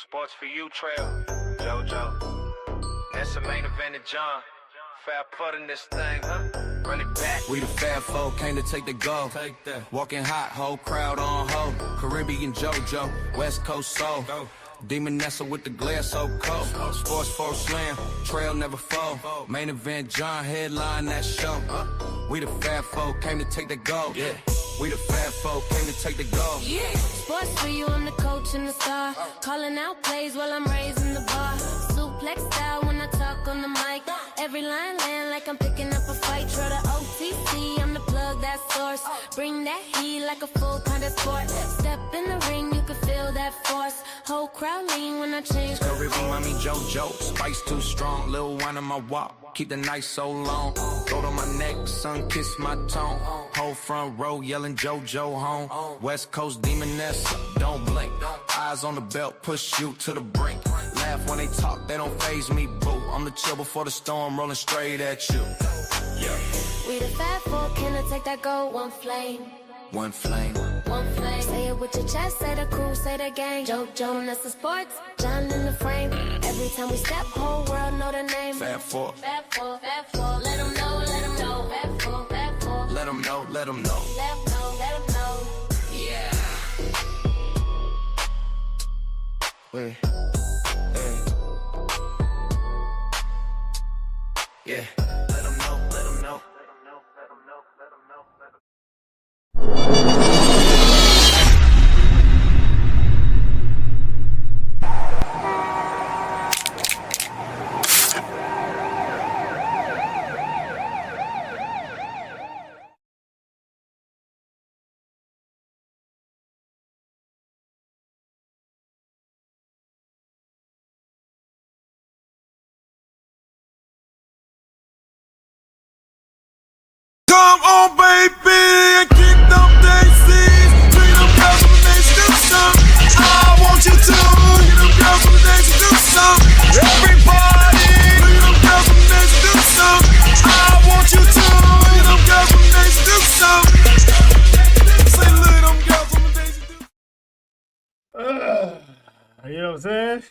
Sports for you, Trail, JoJo. That's the main event of John. Fat putting this thing, huh? Run it back. We the fat folk, came to take the go. Take that. Walking hot, whole crowd on ho. Caribbean JoJo, West Coast soul. Go. Demonessa with the glare so cold. Sports for slam, Trail never fold. Main event John, headline that show. We the fat folk, came to take the go. Yeah. We the fat folk, came to take the go. Yeah. Sports for you, I'm the coach and the star. Calling out plays while I'm raising the bar. Suplex style when I talk on the mic. Every line land like I'm picking up a fight. Try the OTC, I'm the plug that source. Bring that heat like a full kind of sport. Step in the ring, you can feel that force. Whole crowd lean when I change. Caribbean mommy JoJo, spice too strong. Little wine on my walk, keep the night so long. Gold on my neck, sun kiss my tone. Whole front row yelling JoJo home. West Coast Demonessa, don't blink. Eyes on the belt, push you to the brink. Laugh when they talk, they don't faze me, boo. I'm the chill before the storm, rolling straight at you. Yeah. We the fat folk, can I take that gold? One flame. One flame. One flame. Say it with your chest, say the crew, say the gang. JoJo, that's the sports, John in the frame. Every time we step, whole world know the name. Fat four. Fat four, fat four. Let them know, let them know. Fat four, fat four. Let them know, let them know. Let them know, let them know. Yeah. Wait. Yeah. Let them know, let them know. Come on, baby, and keep them daisies. Bring them girls from the nation do some. I want you to. Bring them girls from the nation do some. Everybody. Bring them girls from the nation do some. I want you to. Bring them girls from the nation do some. Say, look, them girls from the nation do some. You know what I'm saying?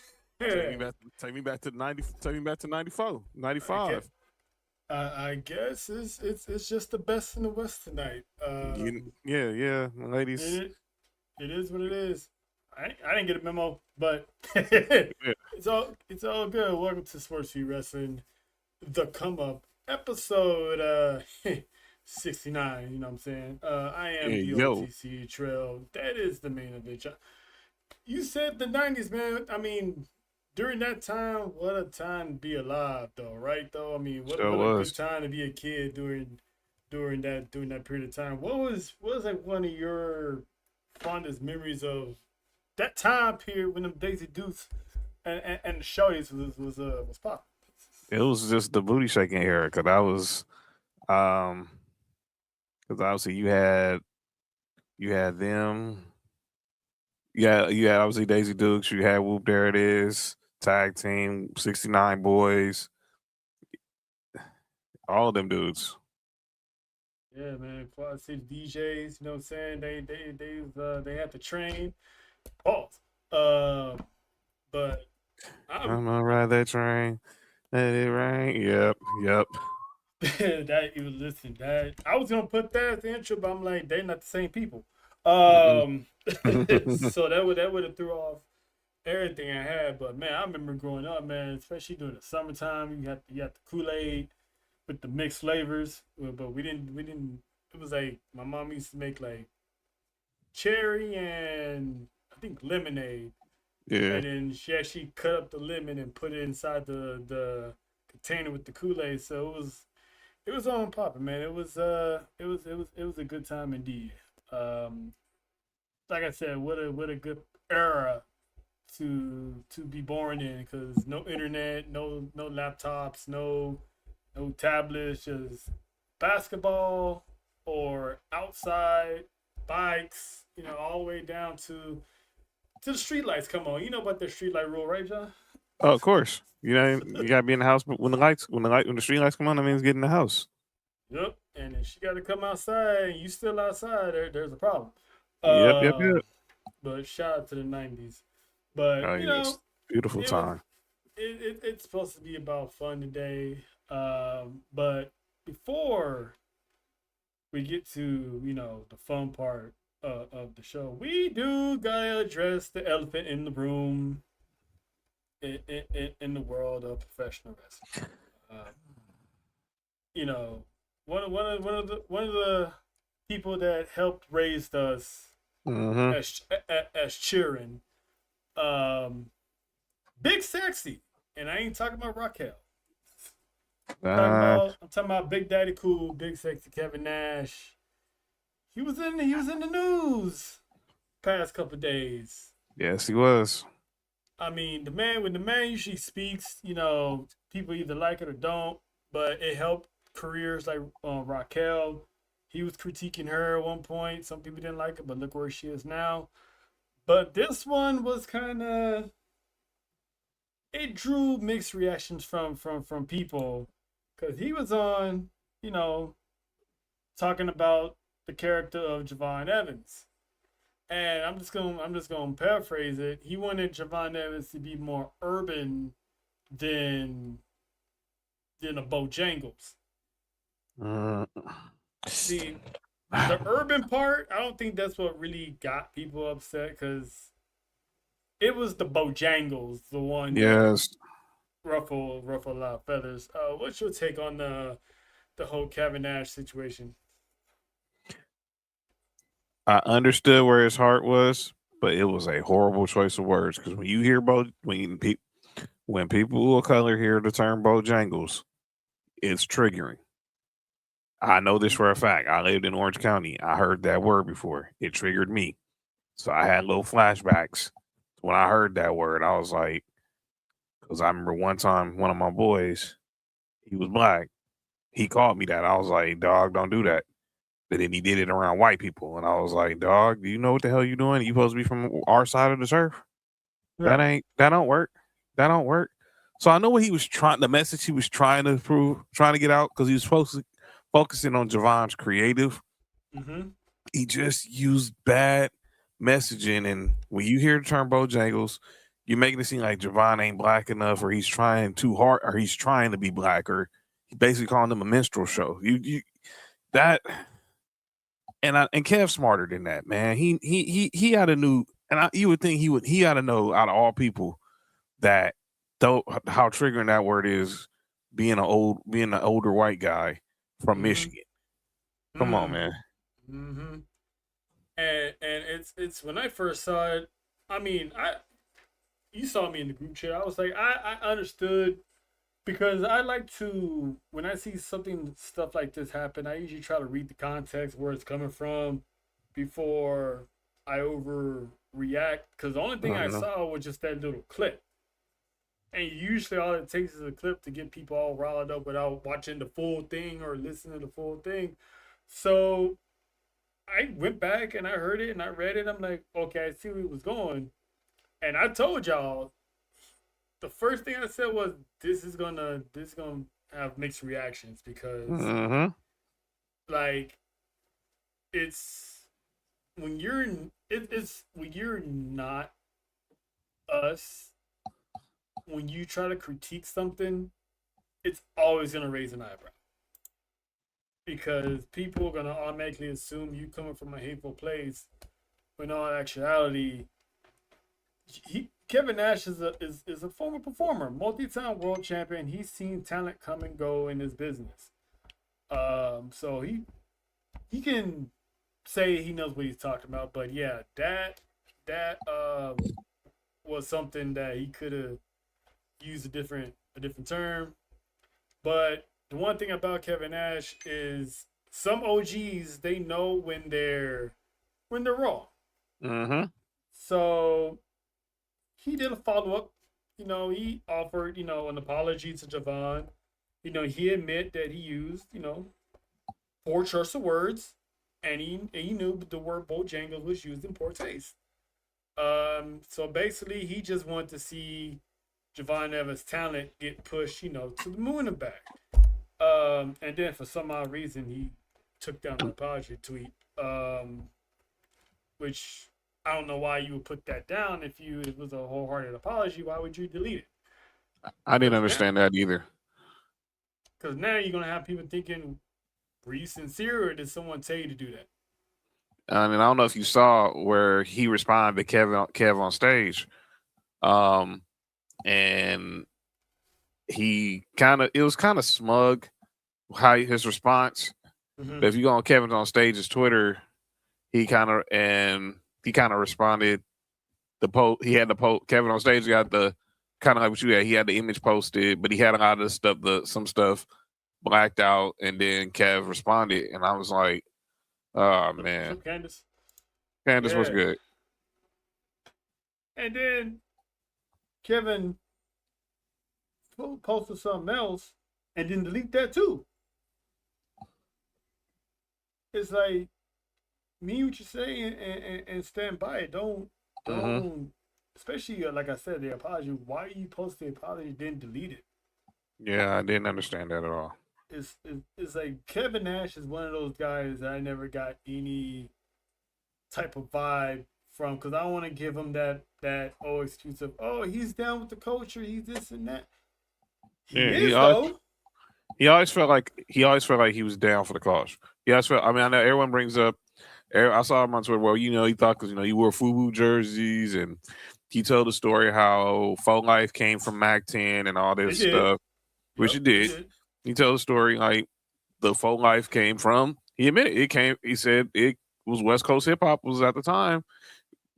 Take me back to 90. Take me back to 94, 95. I guess it's just the best in the West tonight. Yeah, ladies. It is what it is. I didn't get a memo, but it's all good. Welcome to S4UWrestling, the come up episode 69. You know what I'm saying? I am the OTC Trail. That is the main event. You said the 90s, man. I mean, during that time, what a time to be alive, though, right? Though, I mean, what a good time to be a kid during that period of time. What was like one of your fondest memories of that time period when them Daisy Dukes and the shorties was popping? It was just the booty shaking era, because obviously you had them. You had obviously Daisy Dukes. You had Whoop, There It Is. Tag team, 69 boys, all of them dudes. Yeah, man. Quad City DJs, you know what I'm saying? They had to train. Pause. But I'm gonna ride that train. Let it rain. Yep. That I was gonna put that as the intro, but I'm like, they're not the same people. So that would have threw off everything I had. But man, I remember growing up, man, especially during the summertime, you got the Kool-Aid with the mixed flavors, but we didn't. It was like my mom used to make like cherry and I think lemonade. Yeah. And then she actually cut up the lemon and put it inside the container with the Kool-Aid. So it was on popping, man. It was a good time indeed. Like I said, what a good era to be born in, because no internet, no laptops, no tablets, just basketball or outside bikes, all the way down to the street lights come on. You know about the street light rule, right, John? Oh, of course. You gotta be in the house when the street lights come on. That means get in the house. Yep. And if she got to come outside and you still outside, there's a problem. Yep. But shout out to the 90s. But Oh you yes, know, beautiful it was time. it's supposed to be about fun today. But before we get to the fun part of the show, we do gotta address the elephant in the room in the world of professional wrestling. Uh, you know, one of the people that helped raise us Mm-hmm. as cheering, um, Big Sexy, and I ain't talking about Raquel. Uh, I'm talking about Big Daddy Cool, Big Sexy Kevin Nash. He was in the news past couple of days. yes, he was. I mean, when the man usually speaks, people either like it or don't, but it helped careers like Raquel. He was critiquing her at one point. Some people didn't like it, but look where she is now. But this one was kind of, it drew mixed reactions from people because he was on, you know, talking about the character of Javon Evans. And I'm just gonna paraphrase it. He wanted Javon Evans to be more urban than a Bojangles. Mm. See, the urban part, I don't think that's what really got people upset because it was the Bojangles, the one that Yes, ruffle a lot of feathers. What's your take on the whole Kevin Nash situation? I understood where his heart was, but it was a horrible choice of words because when you hear when people of color hear the term Bojangles, it's triggering. I know this for a fact. I lived in Orange County. I heard that word before. It triggered me. So I had little flashbacks. When I heard that word, I was like, because I remember one time one of my boys, he was black. He called me that. I was like, dog, don't do that. But then he did it around white people. And I was like, dog, do you know what the hell you doing? You supposed to be from our side of the turf? Right. That don't work. That don't work. So I know what he was trying, the message he was trying to prove, trying to get out, because he was focusing on Javon's creative. Mm-hmm. He just used bad messaging. And when you hear the term Bojangles, you're making it seem like Javon ain't black enough, or he's trying too hard, or he's trying to be black, or he's basically calling them a minstrel show. You that and Kev's smarter than that, man. He had a new, and you would think he had to know out of all people that though how triggering that word is, being an older white guy from Mm-hmm. Michigan. Come on, Mm. man. Mm-hmm. And it's when I first saw it, I mean, I you saw me in the group chat. I was like, I understood because I like to when I see stuff like this happen, I usually try to read the context where it's coming from before I overreact. Because the only thing I Mhm. saw was just that little clip. And usually all it takes is a clip to get people all riled up without watching the full thing or listening to the full thing. So I went back and I heard it and I read it. I'm like, okay, I see where it was going. And I told y'all the first thing I said was this is gonna have mixed reactions because Mhm. like it's when you're it's when you're not us, when you try to critique something, it's always gonna raise an eyebrow. Because people are gonna automatically assume you coming from a hateful place when in all actuality Kevin Nash is a former performer, multi-time world champion. He's seen talent come and go in his business. So he can say he knows what he's talking about. But yeah, that was something that he could have used a different term. But the one thing about Kevin Nash is some OGs they know when they're wrong. Mhm. So he did a follow up. He offered, an apology to Javon. He admitted that he used, poor choice of words, and he knew the word Bojangles was used in poor taste. So basically, he just wanted to see Javon Evans' talent get pushed, to the moon and back. And then for some odd reason, he took down the apology tweet, which I don't know why you would put that down if it was a wholehearted apology. Why would you delete it? I didn't understand that either. Because now you're gonna have people thinking, were you sincere or did someone tell you to do that? I mean, I don't know if you saw where he responded to Kev on stage, and it was kind of smug how his response. Mm-hmm. But if you go on Kevin's on stage's Twitter, he kind of responded. He had the post. Kevin on stage got the kind of like what you had. He had the image posted, but he had a lot of stuff, some stuff blacked out, and then Kev responded, and I was like, "Oh man, Candace was good." And then Kevin posted something else, and then delete that too. It's like, mean what you say and stand by it. Don't, especially like I said, the apology. Why you post the apology then delete it? Yeah, I didn't understand that at all. It's like Kevin Nash is one of those guys that I never got any type of vibe from, because I don't want to give him that excuse of, oh, he's down with the culture, he's this and that. He always felt like he was down for the cause. He always felt. I mean, I know everyone brings up. I saw him on Twitter. Well, he thought because he wore FUBU jerseys, and he told the story how Faux Life came from Mac 10 and all this stuff, which he did. He told the story like the Faux Life came from. He admitted it came. He said it was West Coast hip hop was at the time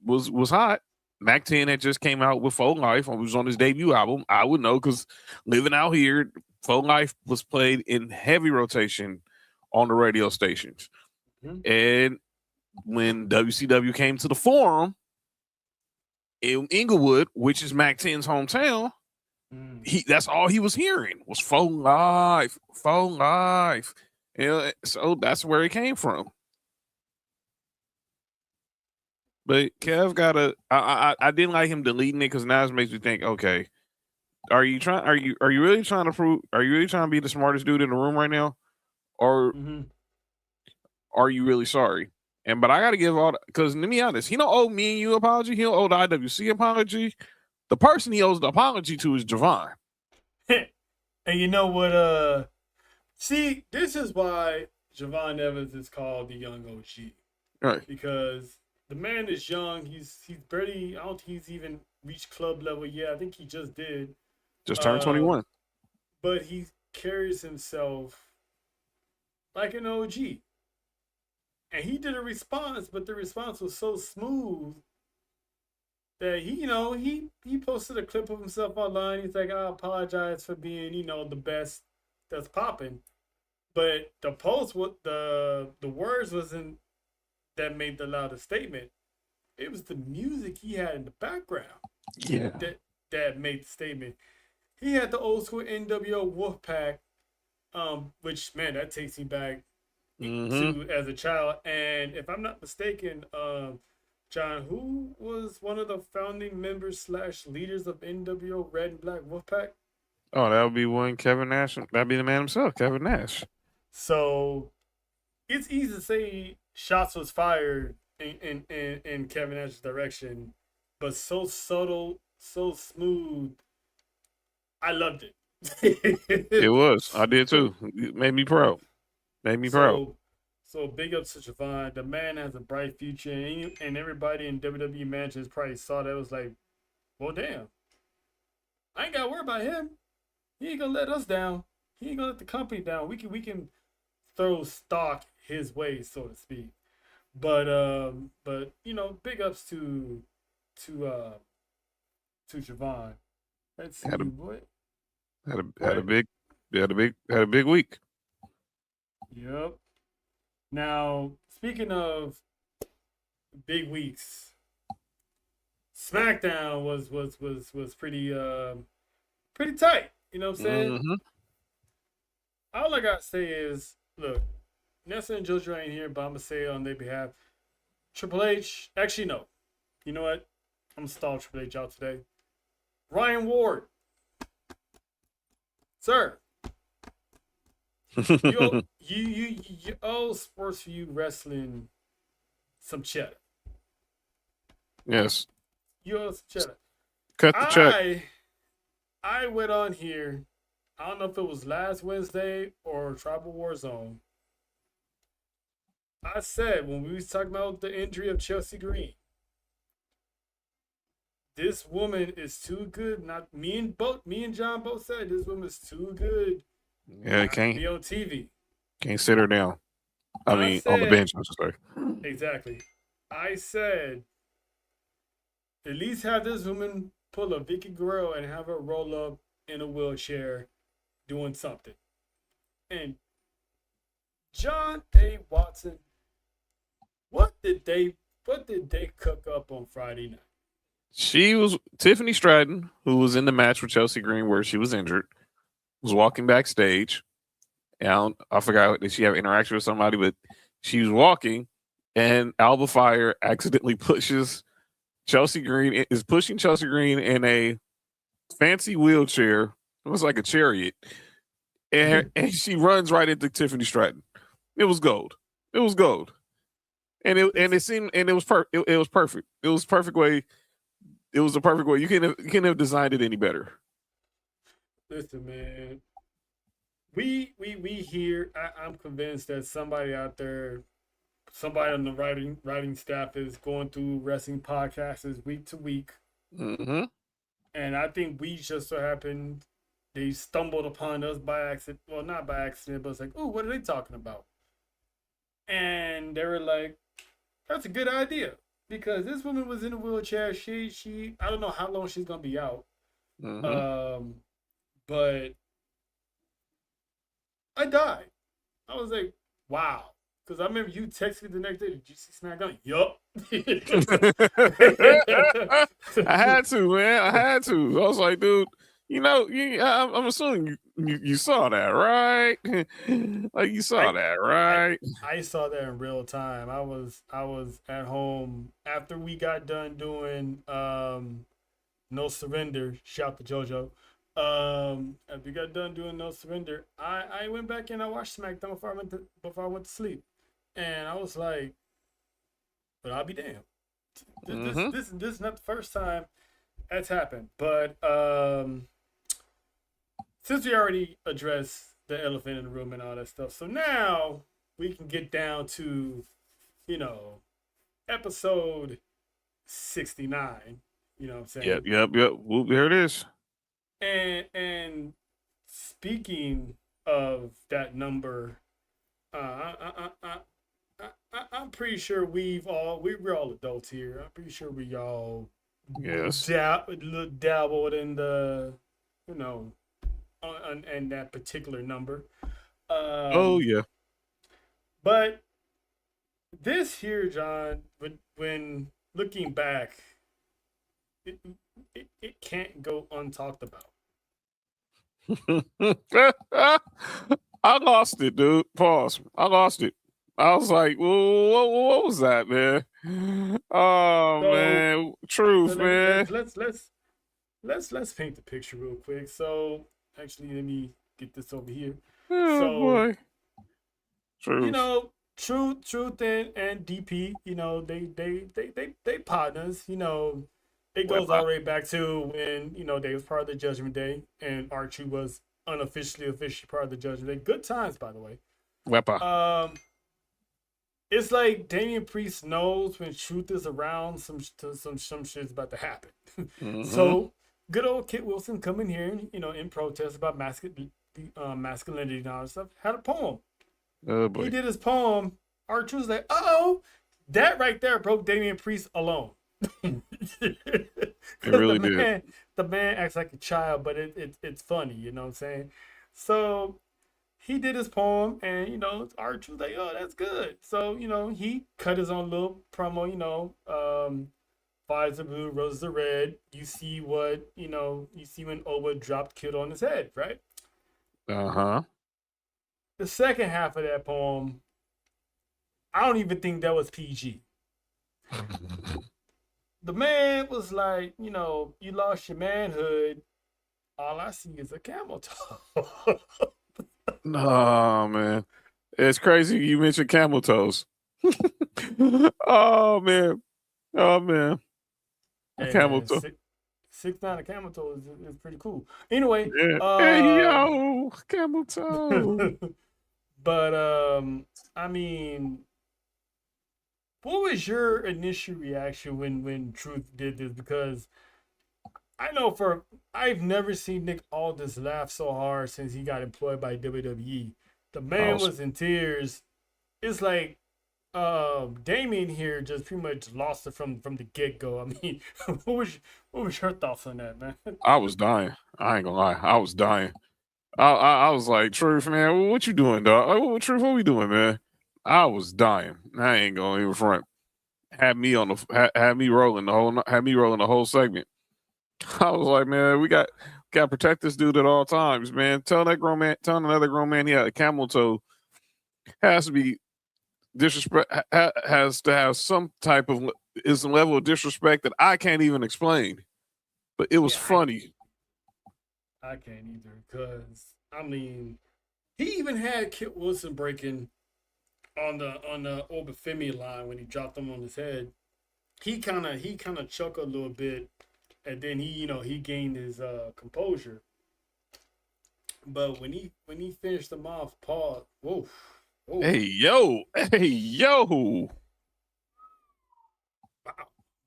was hot. Mac 10 had just came out with Faux Life. It was on his debut album. I would know because living out here, Faux Life was played in heavy rotation on the radio stations. Mm-hmm. And when WCW came to the Forum in Inglewood, which is Mac 10's hometown, that's all he was hearing was Faux Life, Faux Life. So that's where it came from. But Kev I didn't like him deleting it because now it makes me think, okay, are you really trying to be the smartest dude in the room right now? Or are you really sorry? But I gotta give because to be honest, he don't owe me and you apology, he don't owe the IWC apology. The person he owes the apology to is Javon. And you know what, see, this is why Javon Evans is called the young OG. Right. Because the man is young. He's barely, I don't think he's even reached club level yet. I think he just did. Just turned 21. But he carries himself like an OG. And he did a response, but the response was so smooth that he posted a clip of himself online. He's like, I apologize for being, the best that's popping. But the post, the words wasn't that made the loudest statement. It was the music he had in the background. Yeah. That made the statement. He had the old school NWO Wolfpack, which, man, that takes me back to as a child. And if I'm not mistaken, John, who was one of the founding members / leaders of NWO Red and Black Wolfpack? Oh, that would be one Kevin Nash. That'd be the man himself, Kevin Nash. So it's easy to say shots was fired in Kevin Nash's direction, but so subtle, so smooth. I loved it. It was. I did too. It made me proud. So big ups to Javon. The man has a bright future, and everybody in WWE managers probably saw that. It was like, well, damn. I ain't got to worry about him. He ain't gonna let us down. He ain't gonna let the company down. We can throw stock his way, so to speak. But big ups to Javon. Let's see what had a big week. Yep. Now, speaking of big weeks, SmackDown was pretty tight. You know what I'm saying? Mm-hmm. All I gotta say is, look, Nessa and JoJo ain't here, but I'm gonna say it on their behalf. Triple H, actually no. You know what? I'm gonna stall Triple H out today. Ryan Ward, sir. You owe S4UWrestling some cheddar. Yes. You owe some cheddar. Cut the check. I went on here. I don't know if it was last Wednesday or Tribal War Zone. I said when we was talking about the injury of Chelsea Green, this woman is too good. Not me and John both said this woman is too good. Yeah, To be on TV. Can't sit her down. I mean, on the bench, I should say. Exactly. I said, at least have this woman pull a Vicky Guerrero and have her roll up in a wheelchair doing something. And John A. Watson, what did they cook up on Friday night? She was Tiffany Stratton, who was in the match with Chelsea Green where she was injured, was walking backstage. And I forgot, did she have interaction with somebody? But she was walking, and Alba Fire accidentally pushes Chelsea Green, is pushing Chelsea Green in a fancy wheelchair. It was like a chariot. And she runs right into Tiffany Stratton. It was gold. It was gold. And it seemed, and it was perfect. It was perfect. It was perfect way. It was a perfect way. You couldn't have designed it any better. Listen, man. We hear. I'm convinced that somebody out there, somebody on the writing staff is going through wrestling podcasts week to week. Mm-hmm. And I think we just so happened they stumbled upon us by accident. Well, not by accident, but it's like, oh, what are they talking about? And they were like, that's a good idea. Because this woman was in a wheelchair. She I don't know how long she's gonna be out. Mm-hmm. But I died. I was like, wow. Because I remember you texted me the next day. Did you see SmackDown? Yup. I had to, man. I had to. I was like, dude, I'm assuming you saw that, right? Like you saw that, right? I saw that in real time. I was at home after we got done doing No Surrender. Shout to JoJo. After we got done doing No Surrender, I went back and I watched SmackDown before I went to sleep, and I was like, but I'll be damned. This is not the first time that's happened, but since we already addressed the elephant in the room and all that stuff, so now we can get down to, episode 69. You know what I'm saying? Yep. Well, there it is. And speaking of that number, I'm pretty sure we're all adults here. I'm pretty sure we all dabbled in the, and that particular number. Oh yeah. But this here, John, when looking back, it can't go untalked about. I lost it, dude. Pause. I lost it. I was like, well, what was that, man? Oh, man. Truth, man. Let's paint the picture real quick. So, actually, let me get this over here. Oh, boy. Truth. Truth and DP, they partners, it goes all the way back to when, they was part of the Judgment Day and Archie was officially part of the Judgment Day. Good times, by the way. Wepa. It's like Damian Priest knows when Truth is around, some shit's about to happen. Mm-hmm. So good old Kit Wilson coming here, in protest about masculinity and all that stuff, had a poem. Oh boy. He did his poem. Archie was like, oh, that right there broke Damian Priest alone. It really did. The man acts like a child, but it's funny, you know what I'm saying? So he did his poem, and Archie was like, "Oh, that's good." So he cut his own little promo. Fires are blue, roses are red. You see what you see when Oba dropped Kid on his head, right? Uh-huh. The second half of that poem, I don't even think that was PG. The man was like, you lost your manhood. All I see is a camel toe. No, man. It's crazy you mentioned camel toes. Oh, man. Hey Camel man, toe. 6'9" a camel toe is pretty cool. Anyway, Yeah. Hey yo, camel toe. but I mean, what was your initial reaction when Truth did this? Because I know I've never seen Nick Aldis laugh so hard since he got employed by WWE. The man Oh, was in tears. It's like Damien here just pretty much lost it from the get go. I mean, what was your thoughts on that, man? I was dying. I ain't gonna lie. I was dying. I was like, Truth, man, what you doing, dog? Like, Truth, what we doing, man? I was dying. I ain't gonna even front. Had me on had me rolling the whole segment. I was like, man, we got to protect this dude at all times, man. Tell another grown man he had a camel toe. Has to be disrespect. Has to have some type of is a level of disrespect that I can't even explain. But it was Yeah, funny. I can't either because I mean, he even had Kit Wilson breaking on the Obafemi line when he dropped him on his head. He kind of chuckled a little bit, and then he gained his composure. But when he finished him off, Paul, whoa, whoa, Hey yo, hey yo. wow,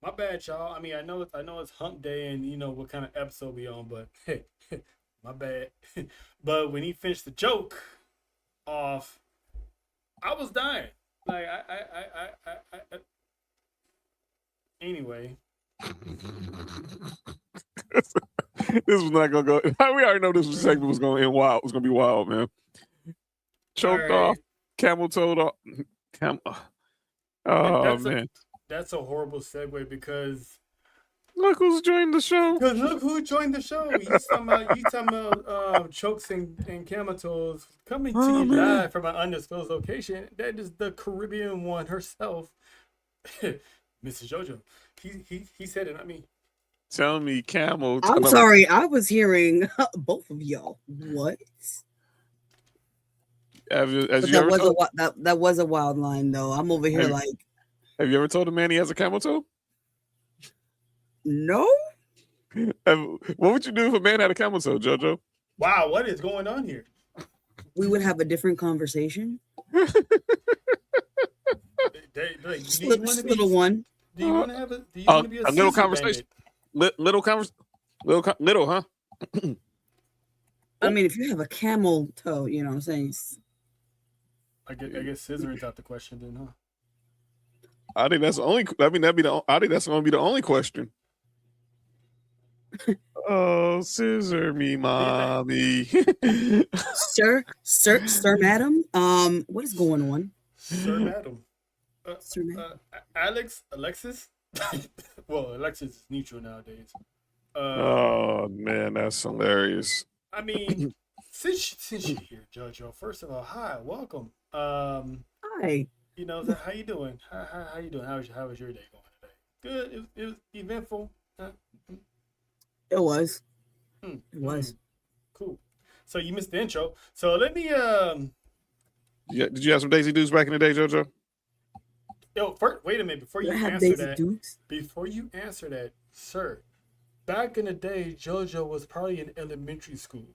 my bad, y'all. I mean, I know it's Hump Day, and you know what kind of episode we on, but hey, my bad. But when he finished the joke off, I was dying. Like I anyway. This was not gonna go. We already know this segment was gonna end wild. It was gonna be wild, man. Choked off, camel toed off. Oh man! That's a horrible segue because Look who's joined the show. look who joined the show. He's talking about chokes and camel toes coming to you live from an undisclosed location. That is the Caribbean one herself, Mrs. JoJo. He said it, not me. Tell me, camel. I'm sorry, I was hearing both of y'all. What? That was a wild line, though. I'm over here like. Have you ever told a man he has a camel toe? No. What would you do if a man had a camel toe, JoJo? Wow, what is going on here? We would have a different conversation. Little one. Do you want to have a little conversation? Little, huh? I mean, if you have a camel toe, you know what I'm saying? I guess scissoring's out the question then, huh? I think that's the only. I mean, I think that's going to be the only question. Oh, scissor me, mommy. Sir, madam. What is going on? Sir, madam. Alexis. Well, Alexis is neutral nowadays. Oh man, that's hilarious. I mean, since you're here, JoJo, first of all, hi, welcome. Hi. You know, how you doing? How you doing? How was your day going today? Good. It was eventful. It was. It was. Cool. So you missed the intro. So let me Yeah, did you have some Daisy Dukes back in the day, JoJo? Yo, first, wait a minute before you answer that. Before you answer that, sir, back in the day, JoJo was probably in elementary school.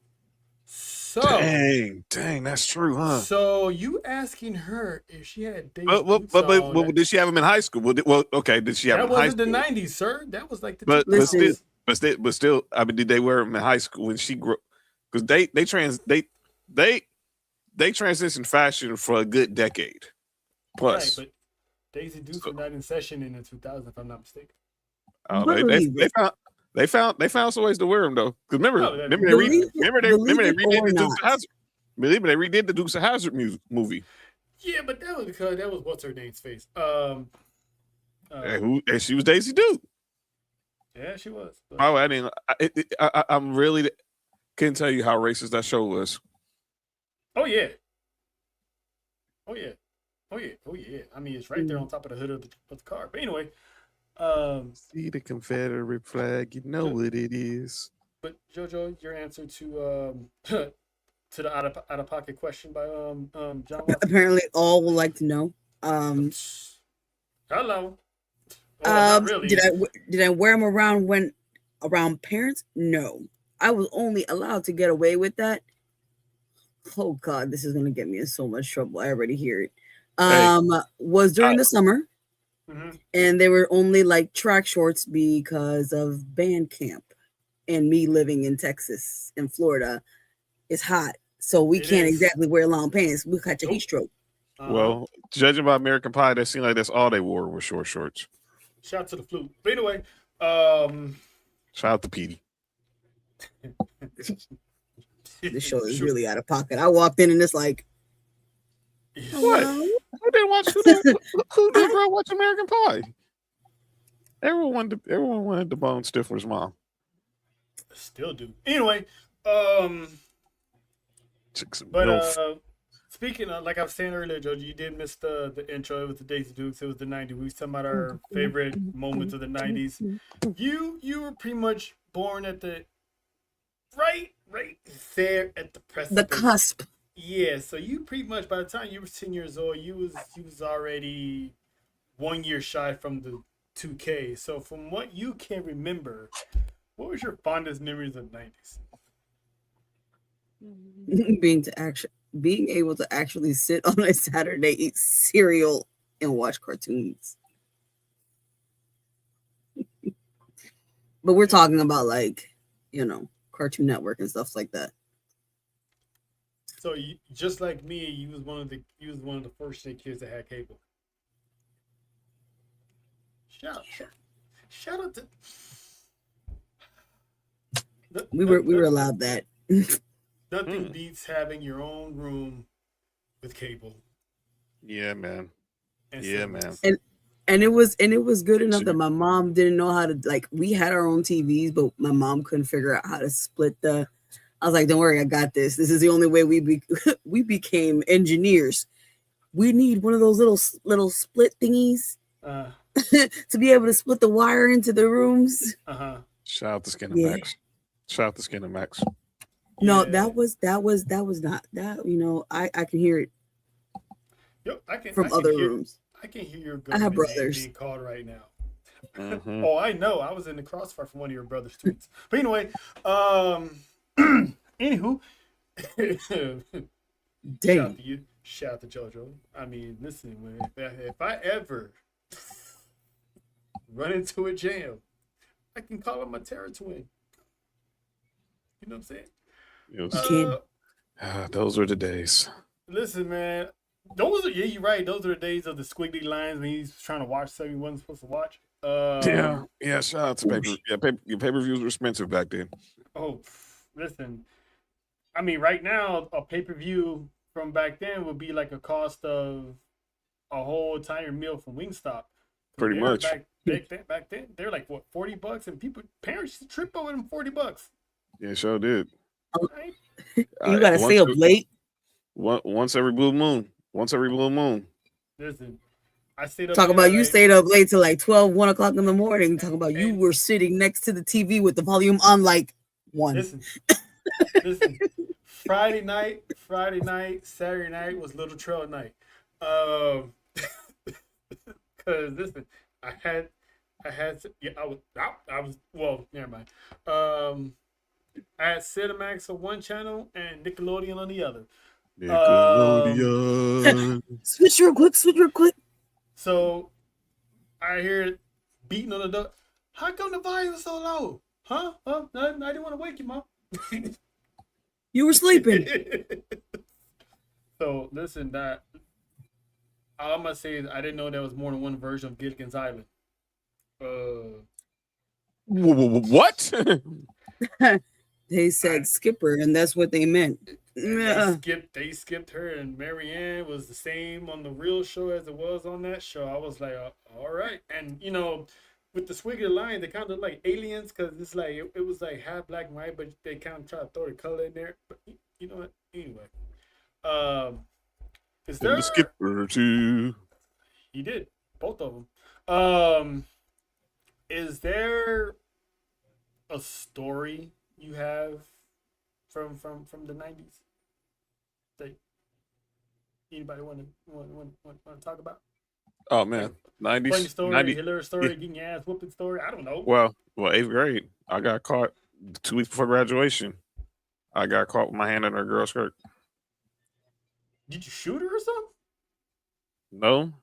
So dang, that's true, huh? So you asking her if she had Daisy Dukes but did she have them in high school? Okay, did she have them in high school? That wasn't the 90s, sir. That was like the but still, I mean, did they wear them in high school when she grew? Because they transitioned fashion for a good decade plus. Right, but Daisy Dukes were not in session in the 2000s, if I'm not mistaken. They found some ways to wear them though. Because remember they redid the Dukes of Hazzard movie. Yeah, but that was because that was what's her name's face. And she was Daisy Duke. Yeah, she was. But... Oh, I'm really couldn't tell you how racist that show was. Oh yeah. I mean, it's right there on top of the hood of the car. But anyway, see the Confederate flag, you know what it is. But JoJo, your answer to to the out of pocket question by John Watson. Apparently, all would like to know. Hello. Well, not really. Did I wear them around parents? No. I was only allowed to get away with that. Oh God, this is gonna get me in so much trouble. I already hear it. Was during the summer, and they were only like track shorts because of band camp, and me living in Texas and Florida is hot, so we can't exactly wear long pants. We catch a heat stroke. Well, judging by American Pie, that seemed like that's all they wore was short shorts. Shout out to the flute. But anyway, shout out to Petey. This show is really out of pocket. I walked in and it's like, what? Who didn't watch? Who didn't grow up watch American Pie? Everyone wanted the Bone Stifler's mom. Still do. Anyway, speaking of, like I was saying earlier, Joe, you did miss the intro. It was the Daisy Dukes. It was the 90s. We was talking about our favorite moments of the 90s. You were pretty much born at the right there at the precipice. The cusp. Yeah, so you pretty much, by the time you were 10 years old, you was already 1 year shy from the 2K. So from what you can remember, what was your fondest memories of the 90s? Being able to actually sit on a Saturday, eat cereal, and watch cartoons. But we're talking about, like, Cartoon Network and stuff like that. So you, just like me, you was one of the first kids that had cable. Shout out to we were allowed that. Nothing beats having your own room with cable. Yeah, man. And it was good enough that my mom didn't know how to, like, we had our own TVs, but my mom couldn't figure out how to split the. I was like, don't worry, I got this. This is the only way we became engineers. We need one of those little split thingies to be able to split the wire into the rooms. Shout out to Skin and Max. Shout out to Skin and Max. No, that was not that. I can hear it. Yep, I can from other rooms. I can hear your I have brothers being called right now. Oh, I know. I was in the crossfire from one of your brother's tweets. But anyway, anywho, shout out to you. Shout out to JoJo. I mean, listen, man, if I ever run into a jam, I can call him my Terra twin. You know what I'm saying? Those were the days. Listen, man. You're right. Those are the days of the squiggly lines when he's trying to watch something he wasn't supposed to watch. Yeah. Shout out to pay-per-view. Yeah, pay-per-views were expensive back then. Oh, listen. I mean, right now, a pay-per-view from back then would be like a cost of a whole entire meal from Wingstop. Pretty much. Back then, they were like, what, $40? And parents trip over them $40. Yeah, sure did. Right? You gotta stay up late. Once every blue moon. Listen, I stayed up. Talk about you stayed up late till like 12, 1 o'clock in the morning. Talk about you were sitting next to the TV with the volume on like 1. Listen. Friday night, Saturday night was Little Trail night. Cause listen, I was well, never mind. I had Cinemax on one channel and Nickelodeon on the other. Switch real quick. So I hear it beating on the door. How come the volume is so low? Huh? I didn't want to wake you, Mom. You were sleeping. So listen, that all I'm gonna say is I didn't know there was more than one version of Gilligan's Island. What? They said Skipper, and that's what they meant. They skipped her, and Marianne was the same on the real show as it was on that show. I was like, all right. And with the squiggly line, they kind of look like aliens because it's like it was like half black and white, but they kind of try to throw the color in there. But you know what? Anyway, is there the Skipper too? He did both of them. Is there a story you have from the 90s that anybody want to talk about? Oh man, Funny 90s, story, 90. hilarious story, getting your ass whooping story. I don't know. Well, 8th grade, I got caught 2 weeks before graduation. I got caught with my hand in her girl's skirt. Did you shoot her or something? No,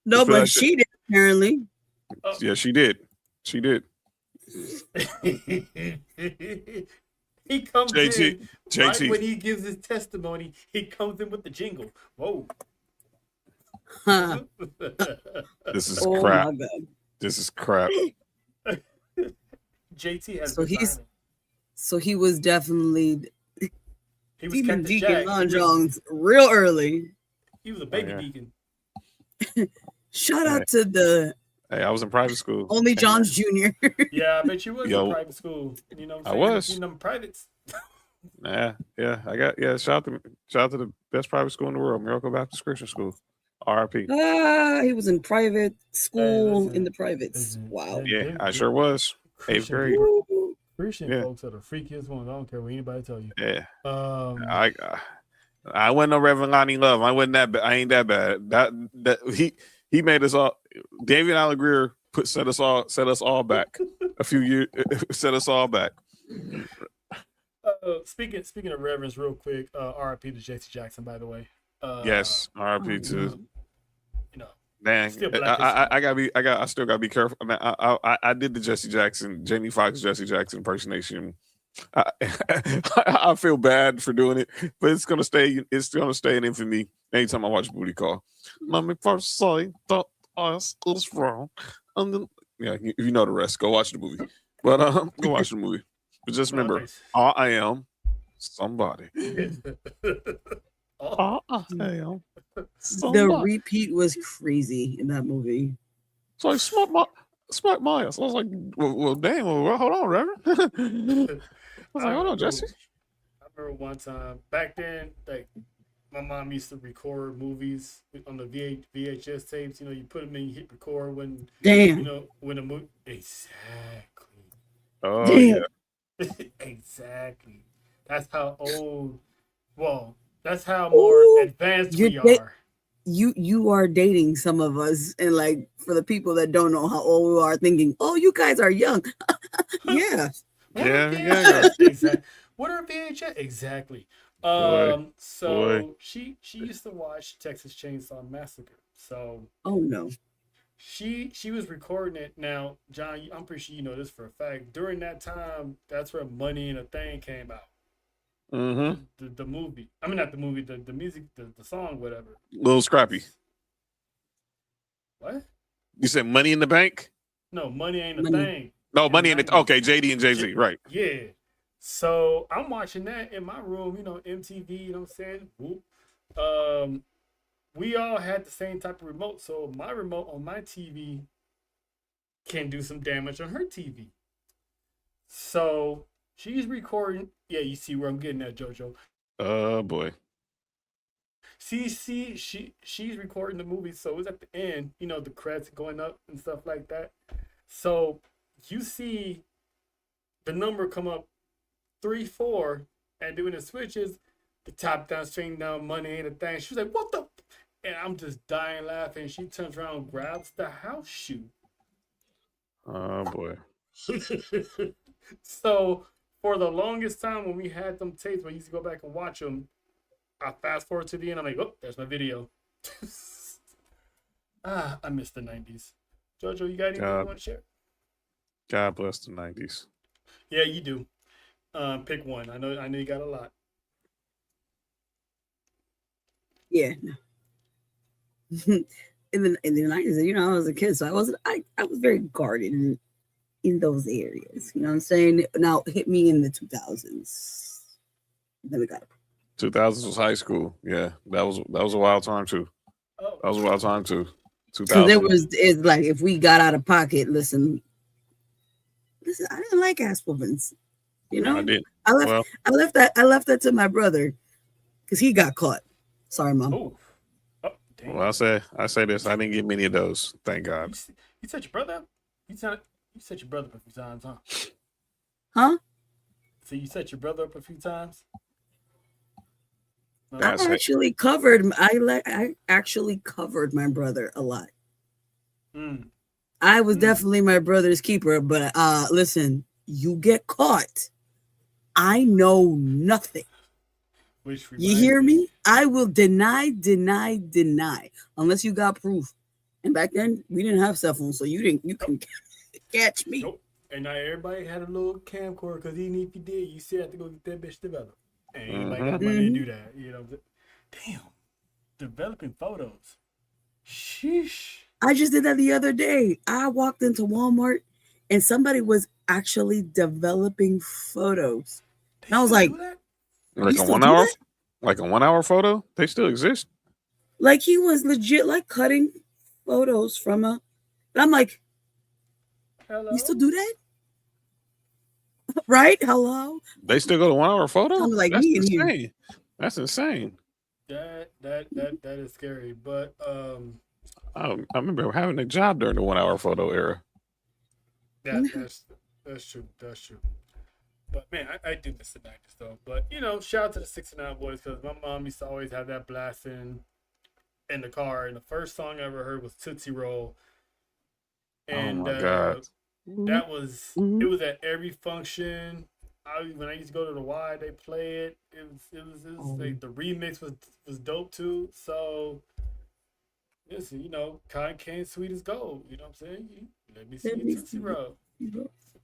No, just feel but like she did apparently. yeah, she did. She did. He comes JT, in JT. right when he gives his testimony. He comes in with the jingle. Whoa! Huh. This is Oh crap. my god. This is crap. JT has So been he's- silent. So he was definitely He was Demon Cactus Deacon Jack. Lon Jones real early. He was a baby yeah. deacon. Shout out to the Hey, I was in private school. Only Johns Jr. Yeah, I bet you was Yo. in private school. You know what I I'm saying? was. You know, privates. Yeah. I got shout out to the best private school in the world, Miracle Baptist Christian School. RIP. He was in private school listen, in the privates. listen. Wow. Yeah, I sure was. 8th grade. Christian Yeah. folks are the freakiest ones. I don't care what anybody tell you. Yeah. Um, I wasn't no Reverend Lonnie Love. I wasn't that bad. I ain't that bad. That he made us all. David Allen Greer set us all back a few years. Set us all back. speaking of reverence, real quick, RIP to JC Jackson, by the way. Yes, RIP to. You know, Dang, still Black I still gotta be careful. I did the Jamie Foxx Jesse Jackson impersonation. I feel bad for doing it, but it's gonna stay in infamy anytime I watch Booty Call. Let me first say that I was wrong, and then you know the rest. Go watch the movie, but go watch the movie. But just remember, I am somebody. I am somebody. The repeat was crazy in that movie. So I smacked my ass. I was like, well damn, well, hold on, Reverend. I was like, hold on, Jesse. I remember one time back then, like my mom used to record movies on the VHS tapes. You know, you put them in, you hit record when Damn. you know when a movie exactly. Oh Damn. yeah. Exactly. That's how old. Well, that's how more Ooh, advanced you're we are. You are dating some of us, and like for the people that don't know how old we are, thinking, "Oh, you guys are young." Yeah. Yeah. Exactly. What are VHS? Exactly. Boy. She used to watch Texas Chainsaw Massacre. So Oh no. she was recording it. Now, John, I'm pretty sure you know this for a fact. During that time, that's where Money and a Thing came out. Mm-hmm. The movie. I mean, not the movie. The music. The song. Whatever. Little Scrappy. What? You said Money in the Bank? No, Money ain't a Money. thing. No, Money in the. Okay, JD and Jay Z, right? Yeah. So I'm watching that in my room, you know, MTV, you know what I'm saying? Whoop. We all had the same type of remote, so my remote on my TV can do some damage on her TV. So she's recording. Yeah, you see where I'm getting at, JoJo. Oh boy. She's recording the movie, so it was at the end, you know, the credits going up and stuff like that. So you see the number come up 3-4, and doing the switches, the top down, string down, Money ain't a thing. She was like, "What the?" And I'm just dying laughing. She turns around, grabs the house shoe. Oh boy. So for the longest time when we had them tapes, when I used to go back and watch them, I fast forward to the end. I'm like, "Oh, there's my video." I miss the 90s. Jojo, you got anything you want to share? God bless the 90s. Yeah, you do. Pick one. I know you got a lot. Yeah. in the 90s, you know, I was a kid, so I was very guarded in those areas. You know what I'm saying? Now hit me in the 2000s. Then we got it. 2000s was high school. Yeah, that was a wild time too. Oh. That was a wild time too. 2000. So it's like if we got out of pocket, listen, I didn't like ass whoopings. You know, I did. I left that to my brother because he got caught. Sorry, Mom. Oh, damn. Well, I say this. I didn't get many of those. Thank God. You set your brother up? You set your brother up a few times, huh? Huh? So you set your brother up a few times? No. I actually covered my brother a lot. I was definitely my brother's keeper, but listen, you get caught. I know nothing. You hear me? I will deny, unless you got proof. And back then, we didn't have cell phones, so you can catch me. Nope. And not everybody had a little camcorder because even if you did, you still have to go get that bitch developed. And anybody got money to do that, you know? Damn, developing photos. Sheesh. I just did that the other day. I walked into Walmart and somebody was actually developing photos. And I was like, like a 1 hour, like a 1 hour photo? They still exist. Like he was legit like cutting photos from a. And I'm like, hello? You still do that? Right? Hello? They still go to 1 hour photo? I'm like, that's me insane. Here. That's insane. That is scary. But I remember having a job during the 1 hour photo era. That's true. That's true. But man, I do miss the 90s though. But you know, shout out to the 69 boys because my mom used to always have that blasting in the car. And the first song I ever heard was Tootsie Roll. And oh my God. That was it was at every function. When I used to go to the Y, they play it. It was like the remix was dope too. So listen, you know, cotton candy sweet as gold. You know what I'm saying? Let me see your Tootsie Roll.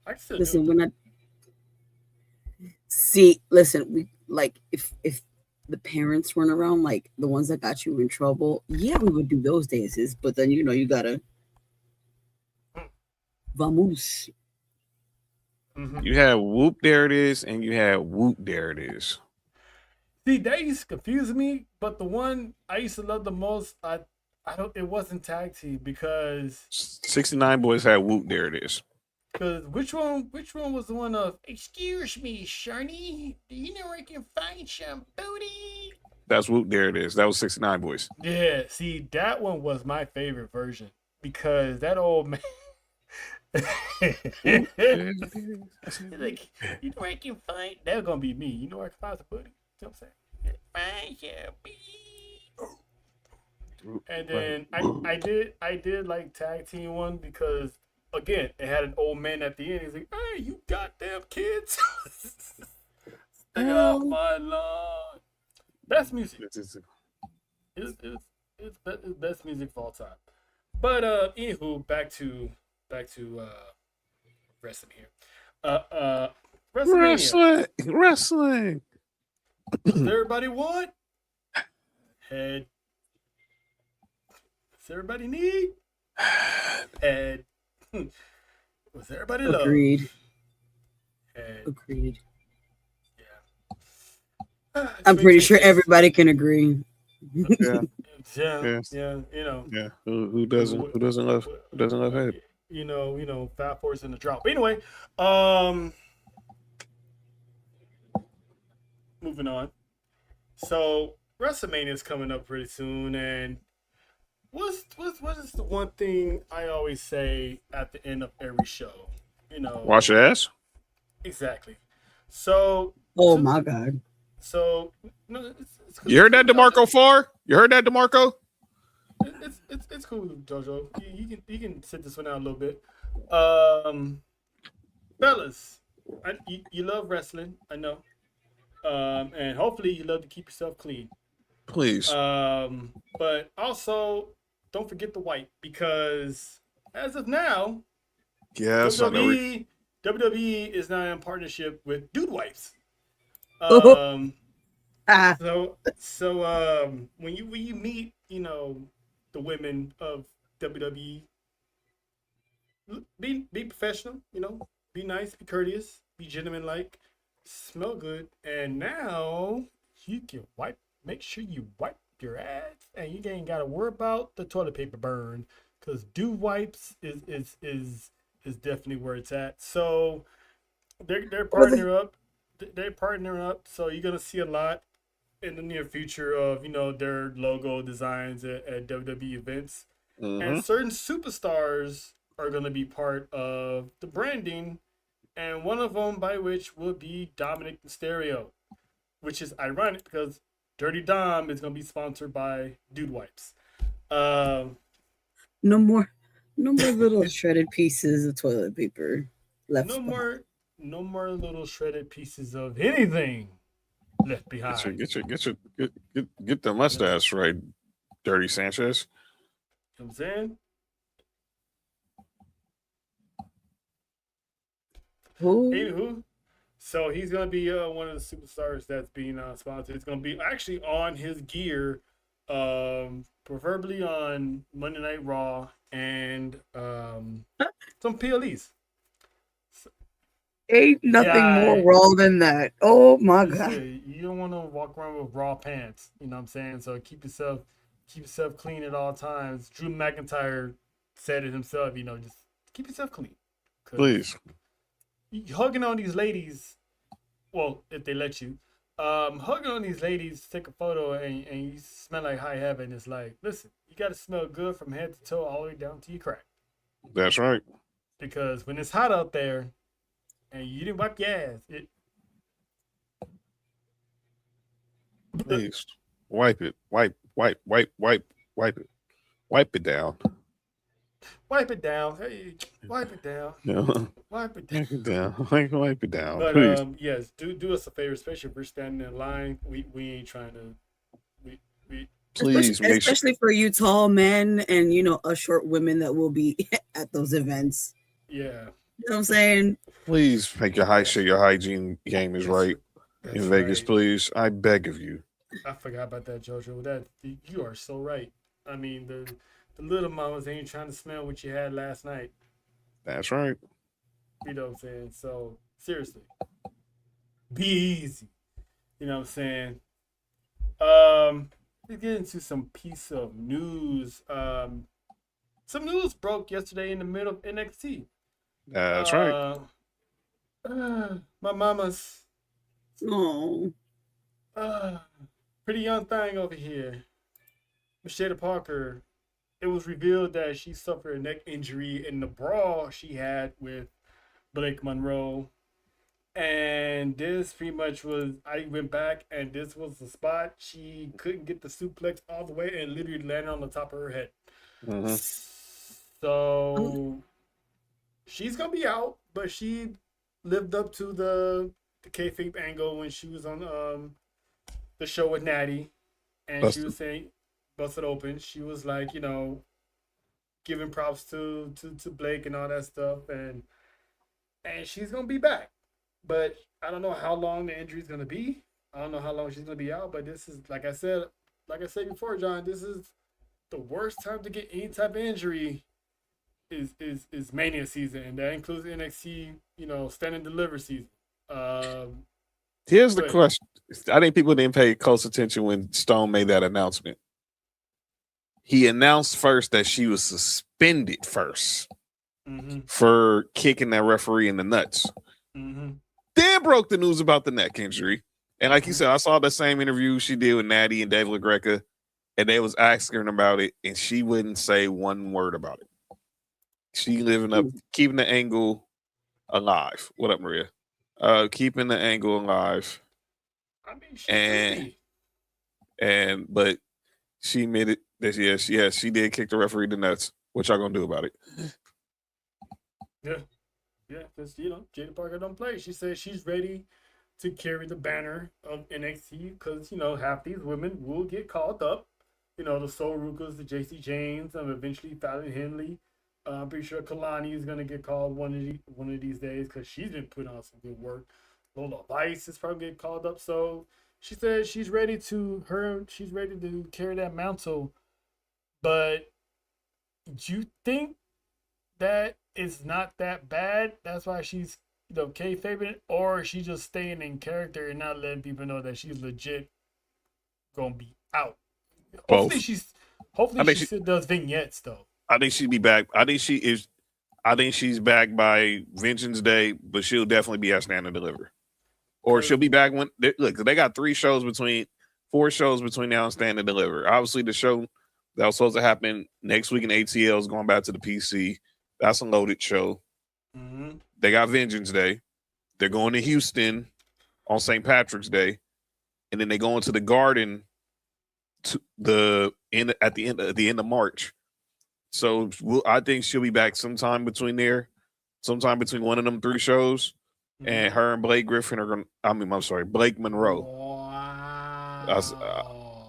I can still listen, do it. when I see, listen, we like if the parents weren't around, like the ones that got you in trouble, yeah, we would do those dances. But then you know you gotta vamos. You had whoop, there it is, and you had whoop, there it is. See, that used to confuse me, but the one I used to love the most, it wasn't tag team because 69 boys had whoop, there it is. Because which one was the one of excuse me, Shani, do you know where I can find some booty? That's whoop, there it is. That was 69 boys. Yeah, see, that one was my favorite version because that old man like, you know where I can find that was gonna be me. You know where I can find the booty? You know what I'm saying? Find your booty. And then I did like tag team one because again, it had an old man at the end. He's like, "Hey, you goddamn kids, stay off my lawn." Best music. It's best music of all time. But anywho, back to wrestling here. Wrestling. Does everybody want head? Does everybody need head? Was everybody love? Agreed. Head. Agreed. Yeah. I'm pretty sure everybody can agree. Yeah. You know. Yeah. Who doesn't love head? You know, Fat Force in the drop. But anyway, moving on. So Wrestlemania is coming up pretty soon, and what is the one thing I always say at the end of every show? You know, wash your ass. Exactly. So. Oh my God. So no, you heard that, DeMarco Farr? You heard that, DeMarco? It's cool, JoJo. You can sit this one out a little bit. Fellas, you love wrestling, I know. And hopefully you love to keep yourself clean. Please. But also don't forget the wipe because as of now, WWE is now in partnership with Dude Wipes. So when you meet, you know, the women of WWE, be professional, you know, be nice, be courteous, be gentleman-like, smell good, and now you can make sure you wipe your ass, and you ain't gotta worry about the toilet paper burn, because Dude Wipes is definitely where it's at. So they're partnering up. They're partnering up, so you're gonna see a lot in the near future of, you know, their logo designs at WWE events. And certain superstars are gonna be part of the branding, and one of them by which will be Dominic Mysterio, which is ironic because Dirty Dom is gonna be sponsored by Dude Wipes. No more No more little shredded pieces of toilet paper left No behind. more, no more little shredded pieces of anything left Get behind. get the mustache right, Dirty Sanchez. You know what I'm saying? Who? Anywho, so he's gonna be one of the superstars that's being sponsored. It's gonna be actually on his gear, preferably on Monday Night Raw and some PLEs. So, Ain't nothing more yeah, raw than that. Oh my god. you don't want to walk around with raw pants. You know what I'm saying? So keep yourself clean at all times. Drew McIntyre said it himself. You know, just keep yourself clean. Cause Please. hugging on these ladies, well, if they let you, hugging on these ladies, take a photo, and you smell like high heaven. It's like, listen, you got to smell good from head to toe, all the way down to your crack. That's right. Because when it's hot out there and you didn't wipe your ass, Please. Wipe it. Wipe it. Wipe it down. wipe it down. Hey, wipe it down. No. Wipe it down. Wipe it down. Wipe it down. But Please. yes, do us a favor, especially if we're standing in line. We ain't trying to. We Please make sure. Especially for you tall men and us short women that will be at those events. yeah. You know what I'm saying? Please make sure your hygiene game is right That's in Vegas, right. please. I beg of you. I forgot about that, Jojo. That you are so right. I mean, the little mamas ain't trying to smell what you had last night. That's right. You know what I'm saying? So seriously, be easy. You know what I'm saying? Let's get into some piece of news. Some news broke yesterday in the middle of NXT. That's right. My mama's Oh, pretty young thing over here, Michelle Parker. It was revealed that she suffered a neck injury in the brawl she had with Blake Monroe. And this pretty much was, I went back and this was the spot. She couldn't get the suplex all the way and literally landed on the top of her head. Mm-hmm. So she's going to be out, but she lived up to the kayfabe angle when she was on the show with Natty. And she was saying, busted open. She was like, giving props to Blake and all that stuff. And she's going to be back. But I don't know how long the injury is going to be. I don't know how long she's going to be out. But this is, like I said before, John, this is the worst time to get any type of injury is Mania season. And that includes NXT, stand and deliver season. Here's the question. I think people didn't pay close attention when Stone made that announcement. He announced first that she was suspended first for kicking that referee in the nuts. Mm-hmm. Then broke the news about the neck injury. And like you said, I saw the same interview she did with Natty and Dave LaGreca, and they was asking her about it, and she wouldn't say one word about it. She living up, keeping the angle alive. What up, Maria? Keeping the angle alive. I mean, but she admitted that yes, she did kick the referee in the nuts. What y'all gonna do about it? Yeah, because Jada Parker don't play. She says she's ready to carry the banner of NXT because half these women will get called up. The Soul Rukas, the JC James, eventually Fallon Henley. I'm pretty sure Kalani is gonna get called one of these days because she's been putting on some good work. Lola Vice is probably getting called up. So she said she's ready to carry that mantle. But do you think that it's not that bad? That's why she's kayfabing it, or is she just staying in character and not letting people know that she's legit gonna be out? Both. Hopefully she still does vignettes though. I think she'd be back. I think she's back by Vengeance Day, but she'll definitely be at Stand and Deliver. Or she'll be back when they got 4 shows between now and Stand and Deliver. Obviously, the show that was supposed to happen next week in ATL is going back to the PC. That's a loaded show. Mm-hmm. They got Vengeance Day. They're going to Houston on St. Patrick's Day, and then they go into the Garden at the end of March So I think she'll be back sometime between one of them 3 shows. And her and Blake Griffin are going to, I'm sorry, Blake Monroe. Wow.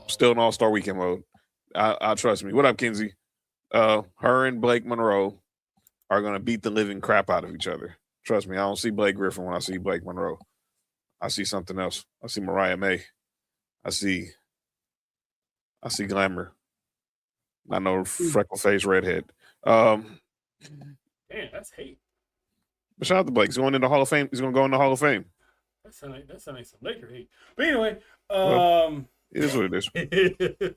Still in All-Star Weekend mode. I trust me. What up, Kinsey? Her and Blake Monroe are going to beat the living crap out of each other. Trust me, I don't see Blake Griffin when I see Blake Monroe. I see something else. I see Mariah May. I see glamour. I know freckle-faced redhead. Damn, that's hate. But shout out to Blake. He's going into Hall of Fame. He's going to go in the Hall of Fame. That sounds like some Laker hate. But anyway, it is what it is.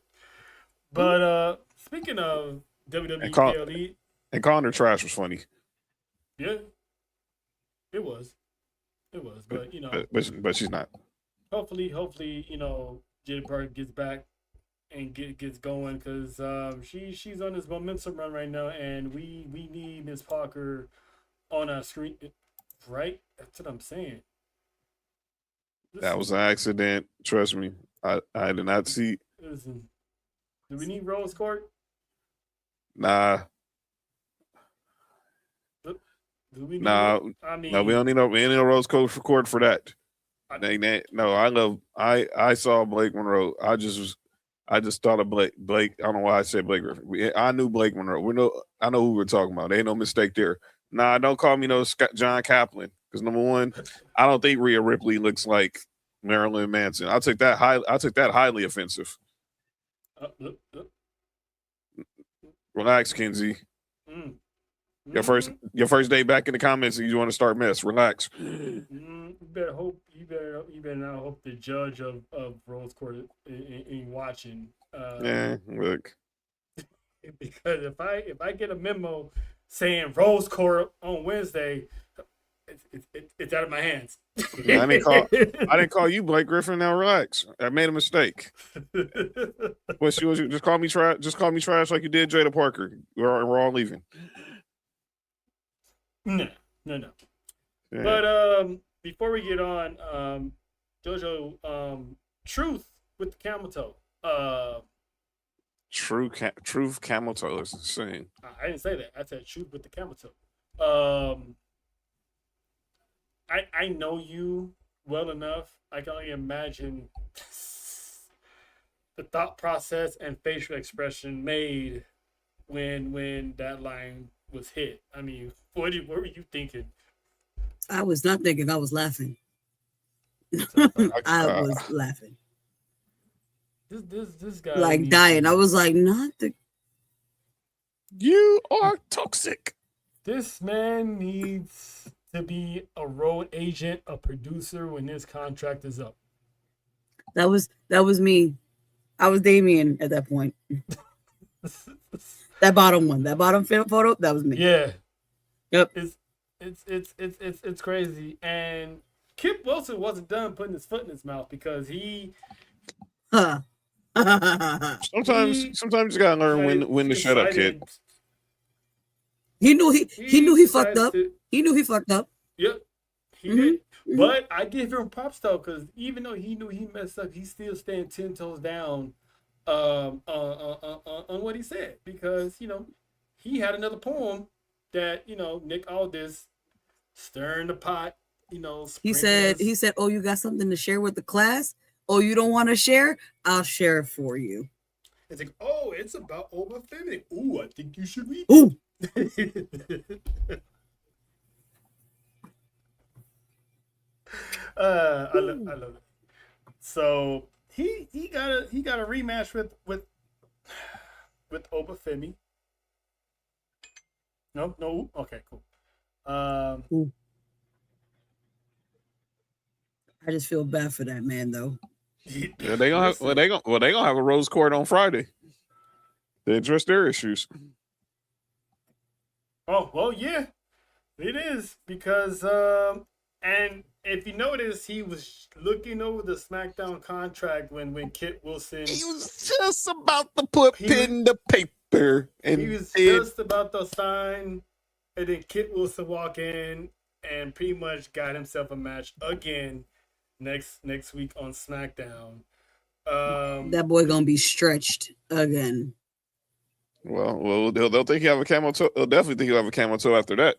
But speaking of WWE Elite, and calling her trash was funny. Yeah, it was, but you know, but she's not. Hopefully, you know, Jade Parker gets back and gets going because she's on this momentum run right now, and we need Miss Parker on our screen, right? That's what I'm saying. That was an accident. Trust me. I did not see. Listen, do we need Rose Court? Nah. Do we need no, we don't need no Rose Court for that. No, I saw Blake Monroe. I just thought of Blake. I don't know why I said Blake Griffin. I knew Blake Monroe. I know who we're talking about. There ain't no mistake there. Nah, don't call me no John Kaplan. Because number one, I don't think Rhea Ripley looks like Marilyn Manson. I'll take that highly offensive. Relax, Kinsey. Your first day back in the comments and you want to start mess. Relax. You better not hope the judge of Rose Court ain't watching. Look. Because if I get a memo saying Rose Court on Wednesday, it's out of my hands. I didn't call you Blake Griffin. Now relax. I made a mistake. What she was? Just call me trash. Just call me trash like you did Jada Parker. We're all leaving. No. Yeah. But before we get on, JoJo, truth with the camel toe. Truth camel toe is insane. I didn't say that. I said truth with the camel toe. I know you well enough. I can only imagine the thought process and facial expression made when that line was hit. I mean, what were you thinking? I was not thinking. I was laughing. I was laughing. This guy like dying. I was like, not the. You are toxic. This man needs to be a road agent, a producer when his contract is up. That was me. I was Damien at that point. That bottom photo, that was me. Yeah. Yep. It's crazy. And Kip Wilson wasn't done putting his foot in his mouth because he. Sometimes you gotta learn when to shut up, kid. He knew he fucked up. He knew he fucked up. Yep. He did. But I give him props though, because even though he knew he messed up, he still staying 10 toes down on what he said. Because, you know, he had another poem that, you know, Nick Aldis stirring the pot, you know. He said, oh, you got something to share with the class? Oh, you don't want to share? I'll share it for you. It's like, oh, it's about overfeminine. Ooh, I think you should read. Ooh. I love it. So he got a rematch with Obafemi. No, okay, cool. I just feel bad for that man though. Yeah, they gonna have a Rose Court on Friday. They address their issues. Oh well, yeah, it is because and if you notice, he was looking over the SmackDown contract when Kit Wilson. He was just about to put pen to paper, and he was just about to sign, and then Kit Wilson walk in and pretty much got himself a match again next week on SmackDown. That boy gonna be stretched again. Well, they'll think you have a camel toe. They'll definitely think you have a camel toe after that.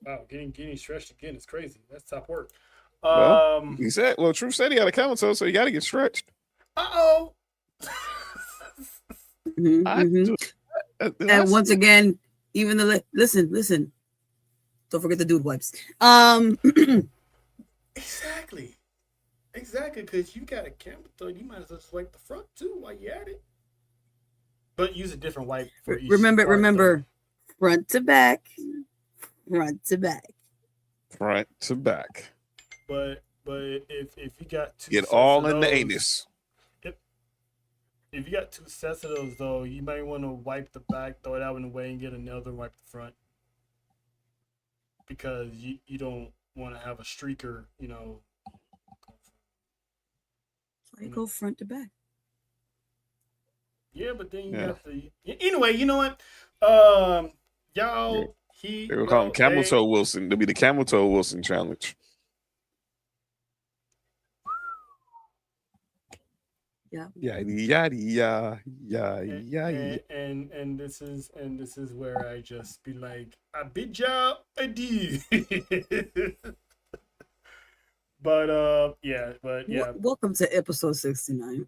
Wow, getting stretched again is crazy. That's top work. Well, he said. Well, Truth said he had a camel toe, so you got to get stretched. Uh-oh. And once again, even the listen. Don't forget the dude wipes. Exactly, because you got a camel toe, you might as well just wipe the front too while you at it. But use a different wipe for each. Remember, front to back, front to back. Front to back. But if you got two, get all in the anus. If you got two sets of those though, you might want to wipe the back, throw it out in the way, and get another wipe the front. Because you don't want to have a streaker, So you go front to back. Yeah, but then you have to. Anyway, you know what? Y'all, they will call him Camel Toe Wilson. It'll be the Camel Toe Wilson challenge. Yeah. And this is where I just be like, I bid y'all adieu. But yeah. Welcome to episode 69.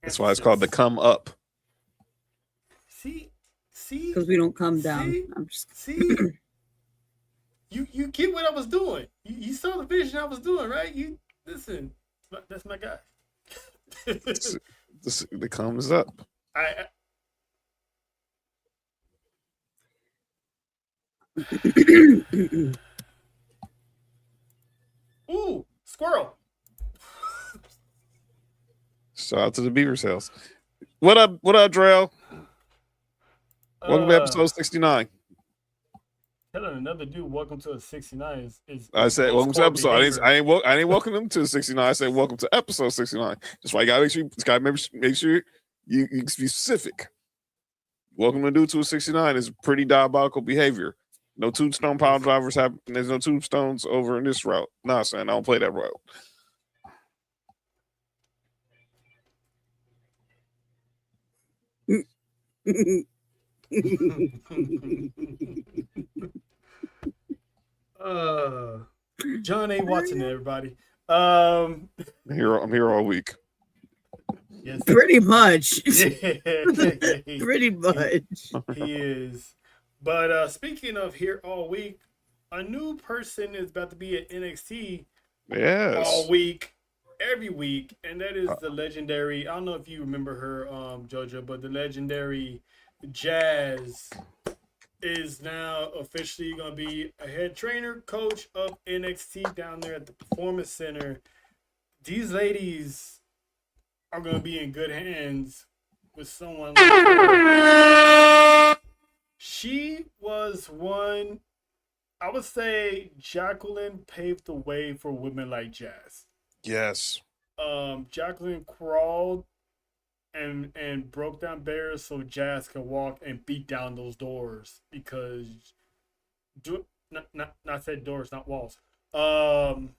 That's why it's called the Come Up. See, because we don't come down. I'm just you get what I was doing. You saw the vision I was doing, right? You listen. That's my guy. The comes up. Ooh, squirrel. Shout out to the Beaver Sales. What up, Drell? Welcome to episode 69. Telling another dude welcome to a 69 is I said welcome to episode. I ain't welcome them to 69. I said welcome to episode 69. That's why you gotta make sure you be specific. Welcome to dude to a 69 is pretty diabolical behavior. No tombstone pile drivers happen. There's no tombstones over in this route. Nah, son, I don't play that route. John A. Watson, everybody. I'm here all week. Yes, pretty much. Pretty much. He is. But speaking of here all week, a new person is about to be at NXT. Yes. All week, every week, and that is the legendary. I don't know if you remember her, JoJo, but the legendary Jazz is now officially going to be a head trainer, coach of NXT down there at the Performance Center. These ladies are going to be in good hands with someone like her. She was one, I would say Jacqueline paved the way for women like Jazz. Yes. Jacqueline crawled and broke down barriers so Jazz could walk and beat down those doors because not said doors, not walls. During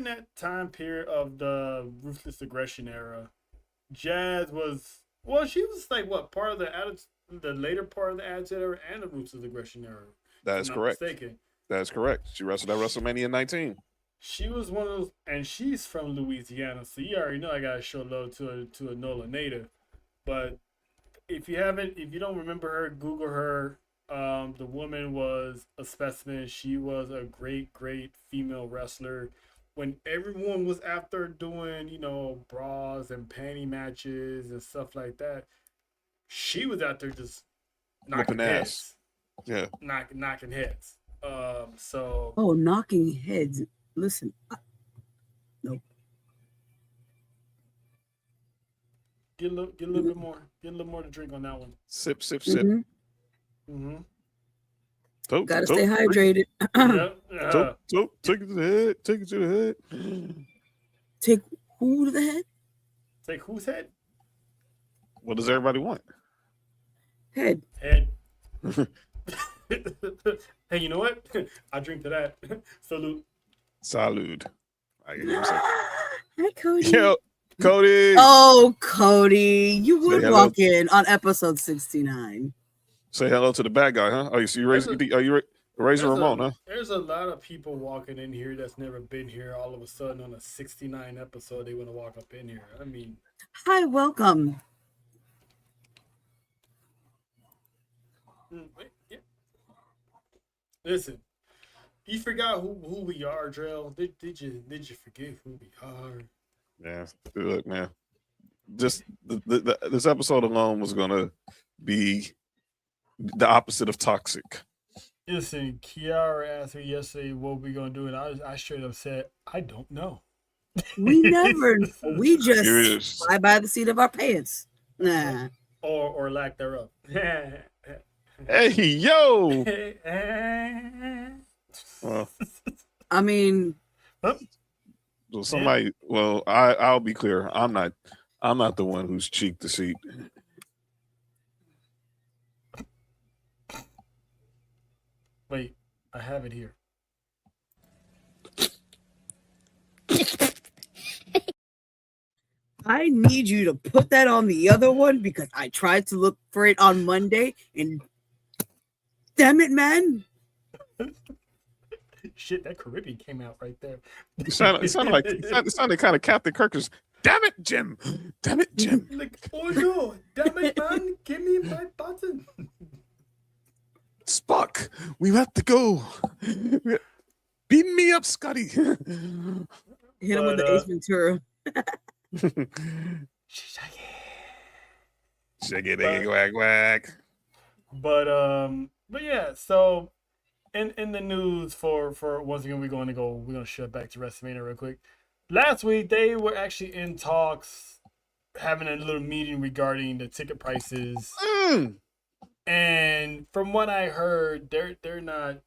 that time period of the Ruthless Aggression era, Jazz was she was like what part of the later part of the Attitude Era and the Ruthless Aggression era. That is correct. Mistaken. That is correct. She wrestled at WrestleMania 19. She was one of those, and she's from Louisiana, so you already know I gotta show love to a NOLA native. But if you don't remember her, Google her. The woman was a specimen. She was a great female wrestler. When everyone was after doing, bras and panty matches and stuff like that, she was out there just knocking heads. Yeah, knocking heads. Knocking heads. Listen, nope. Get a little bit more. Get a little more to drink on that one. Sip. Mm-hmm. Gotta stay hydrated. Take it to the head. Take it to the head. Take who to the head? Take whose head? What does everybody want? Head. Hey, you know what? I drink to that. Salute. Salud. Hi, Cody. Cody. Oh, Cody, you Say would hello. walk in on episode 69. Say hello to the bad guy, huh? Oh, you see, you raising Ramon, huh? There's a lot of people walking in here that's never been here. All of a sudden, on a 69 episode, they want to walk up in here. I mean, Hi, welcome. yeah. Listen, you forgot who we are, Drell. Did you forget who we are? Yeah, look, man. Just this episode alone was gonna be the opposite of toxic. Listen, Kiara asked me yesterday what we gonna do, and I straight up said I don't know. We never know. We just Yes. fly by the seat of our pants. Nah. or lack thereof. Hey, yo. Well, I mean, well, somebody. Well, I'll be clear. I'm not the one who's cheek the seat. Wait, I have it here. I need you to put that on the other one because I tried to look for it on Monday and damn it, man. Shit, that Caribbean came out right there. It sounded kind of Captain Kirk's. Damn it, Jim! Damn it, Jim! Like, oh no, damn it, man, give me my button. Spock, we have to go. Beam me up, Scotty. Hit him with the Ace Ventura. Shake it, whack, whack. But yeah, so in the news for once again we're gonna shift back to WrestleMania real quick. Last week they were actually in talks, having a little meeting regarding the ticket prices. And from what I heard, they're not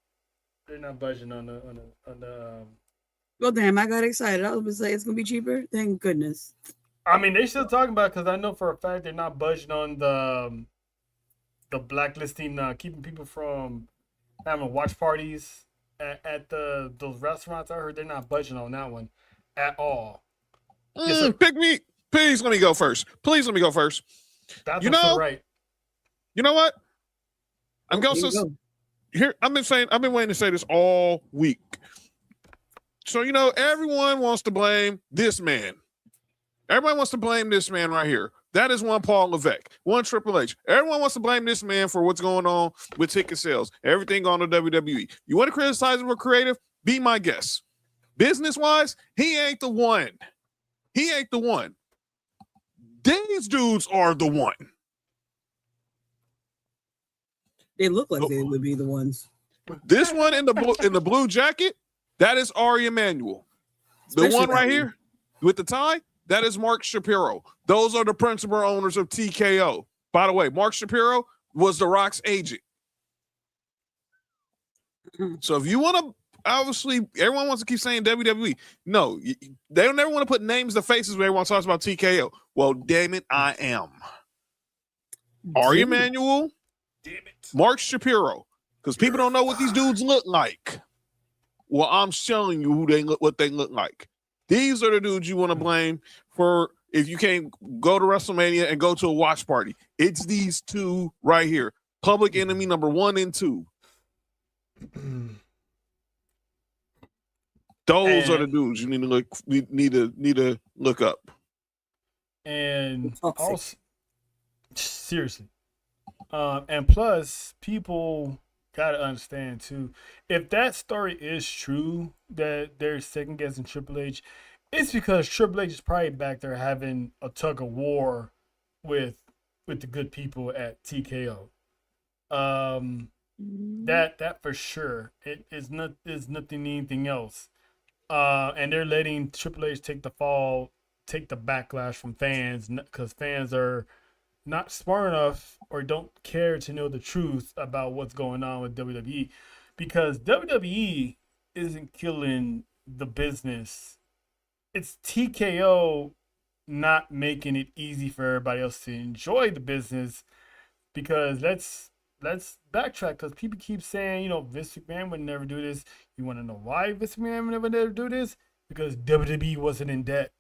budging on the Well, damn, I got excited. I was gonna say it's gonna be cheaper. Thank goodness. I mean, they still talking about it because I know for a fact they're not budging on the blacklisting, keeping people from having watch parties at those restaurants. I heard they're not budging on that one at all. Yes, pick me. Please let me go first. Please let me go first. That's so right. You know what? I'm going to here. I've been waiting to say this all week. So, everyone wants to blame this man. Everybody wants to blame this man right here. That is one Paul Levesque, one Triple H. Everyone wants to blame this man for what's going on with ticket sales, everything on the WWE. You want to criticize him for creative? Be my guest. Business-wise, he ain't the one. He ain't the one. These dudes are the one. They look like they would be the ones. This one in the blue jacket, that is Ari Emanuel. The one right here with the tie, that is Mark Shapiro. Those are the principal owners of TKO. By the way, Mark Shapiro was The Rock's agent. So if you want to, obviously, everyone wants to keep saying WWE. No, they don't ever want to put names to faces when everyone talks about TKO. Well, damn it, I am. Ari Emanuel, damn it, Mark Shapiro. Because people don't know what these dudes look like. Well, I'm showing you what they look like. These are the dudes you want to blame for if you can't go to WrestleMania and go to a watch party. It's these two right here. Public enemy number 1 and 2. Those are the dudes you need to look up. And also, seriously. And plus, people gotta understand too, if that story is true that they're second guessing Triple H, it's because Triple H is probably back there having a tug of war with the good people at TKO. That for sure. It is nothing anything else. And they're letting Triple H take the backlash from fans because fans are not smart enough or don't care to know the truth about what's going on with WWE, because WWE isn't killing the business. It's TKO not making it easy for everybody else to enjoy the business, because let's backtrack, because people keep saying, Vince McMahon would never do this. You want to know why Vince McMahon would never do this? Because WWE wasn't in debt.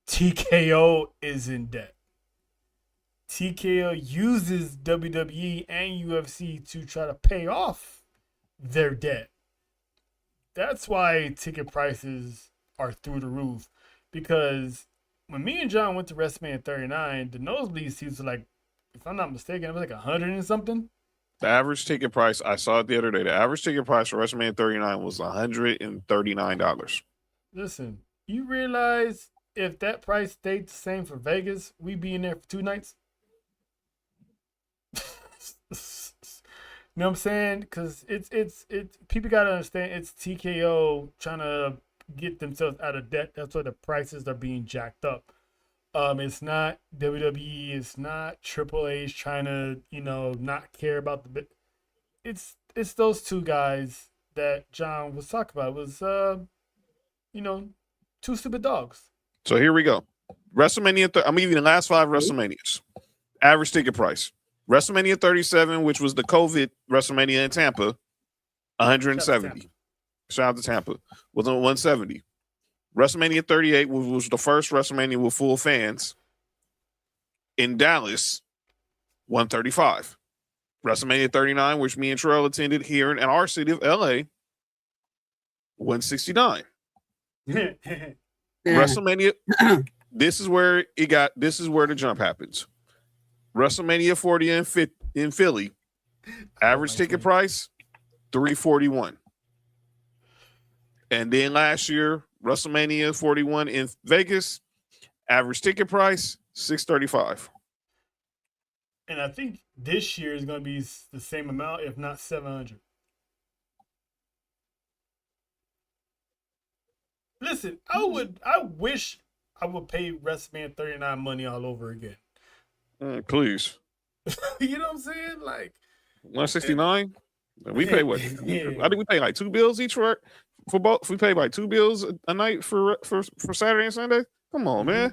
TKO is in debt. TKO uses WWE and UFC to try to pay off their debt. That's why ticket prices are through the roof. Because when me and John went to WrestleMania 39, the nosebleed seats were like, if I'm not mistaken, it was like 100 and something. The average ticket price, I saw it the other day. The average ticket price for WrestleMania 39 was $139. Listen, you realize if that price stayed the same for Vegas, we'd be in there for 2 nights? You know what I'm saying? Because it's people gotta understand it's TKO trying to get themselves out of debt. That's why the prices are being jacked up. It's not WWE. It's not Triple H trying to not care about the bit. It's those two guys that John was talking about. It was two stupid dogs. So here we go. WrestleMania. I'm gonna give you the last 5 WrestleManias. Average ticket price. WrestleMania 37, which was the COVID WrestleMania in Tampa, 170. Shout out to Tampa. Was on 170. WrestleMania 38, which was the first WrestleMania with full fans, in Dallas, 135. WrestleMania 39, which me and Terrell attended here in our city of LA, 169. WrestleMania. This is where the jump happens. WrestleMania 40 in Philly, average ticket price, $341. And then last year, WrestleMania 41 in Vegas, average ticket price, $635. And I think this year is going to be the same amount, if not $700. Listen, I wish I would pay WrestleMania 39 money all over again. Please. You know what I'm saying? Like 169. We pay what? I think we pay like 2 bills each for both. We pay like 2 bills a night for Saturday and Sunday. Come on, man.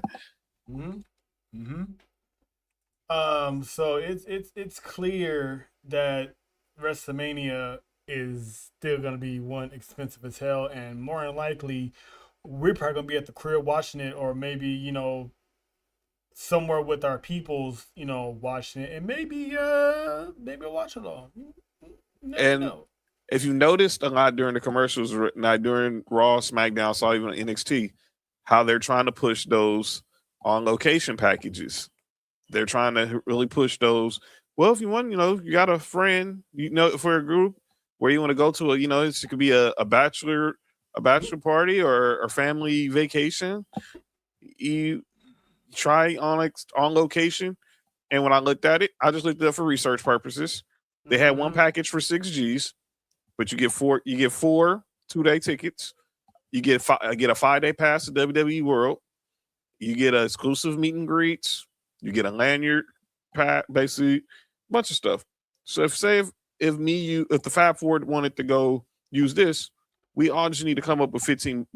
So it's clear that WrestleMania is still gonna be one expensive as hell, and more than likely we're probably gonna be at the crib watching it, or maybe somewhere with our peoples, watching it, and maybe we'll watch it all. If you noticed a lot during the commercials, not during Raw, SmackDown, saw even NXT, how they're trying to push those on location packages. They're trying to really push those. Well, if you want, you got a friend, for a group where you want to go to it could be a bachelor party or a family vacation. You try on location, and when I looked at it, I just looked it up for research purposes. They had one package for $6 but you get 4 2-day tickets. You get a 5-day pass to WWE World. You get an exclusive meet and greets. You get a lanyard, basically a bunch of stuff. So if the Fab Four wanted to go use this, we all just need to come up with 15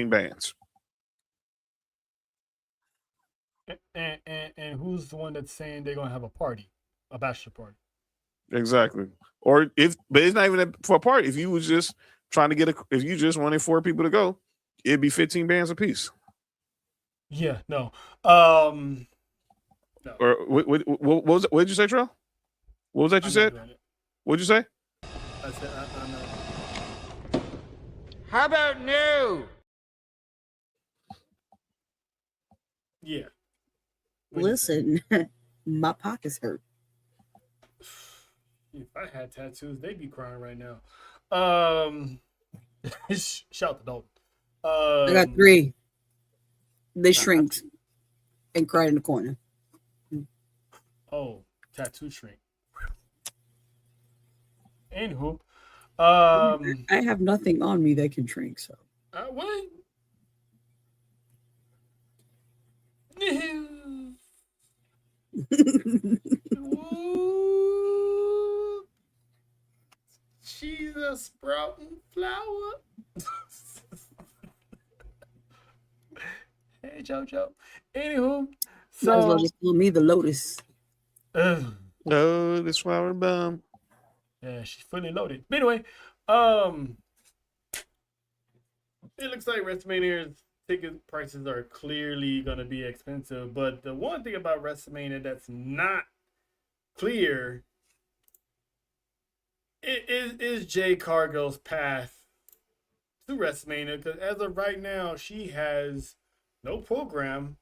bands. And who's the one that's saying they're gonna have a party, a bachelor party? Exactly. But it's not even for a party. If you was just trying to if you just wanted 4 people to go, it'd be 15 bands a piece. Yeah. No. No. Or what was it? What did you say, Trell? What was that you said? What'd you say? I said I know. How about no? Yeah. Listen, my pockets hurt. If I had tattoos, they'd be crying right now. Shout the Dalton. I got 3. They shrinked and cried in the corner. Oh, tattoo shrink. Anywho, I have nothing on me that can shrink. So what? She's a sprouting flower. Hey, JoJo. Anywho, so might as well just call me the Lotus. This flower bomb. Yeah, she's fully loaded. But anyway, it looks like WrestleMania is ticket prices are clearly going to be expensive. But the one thing about WrestleMania that's not clear is Jade Cargill's path to WrestleMania. Because as of right now, she has no program,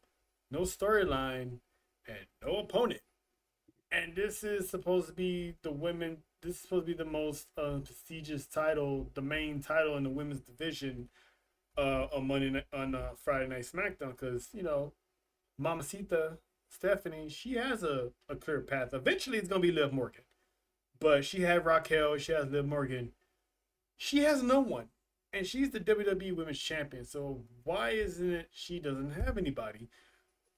no storyline, and no opponent. And this is supposed to be the women. This is supposed to be the most prestigious title, the main title in the women's division on Friday Night SmackDown. Because Mamacita Stephanie, she has a clear path. Eventually, it's gonna be Liv Morgan, but she had Raquel. She has Liv Morgan. She has no one, and she's the WWE Women's Champion. So why isn't it she doesn't have anybody?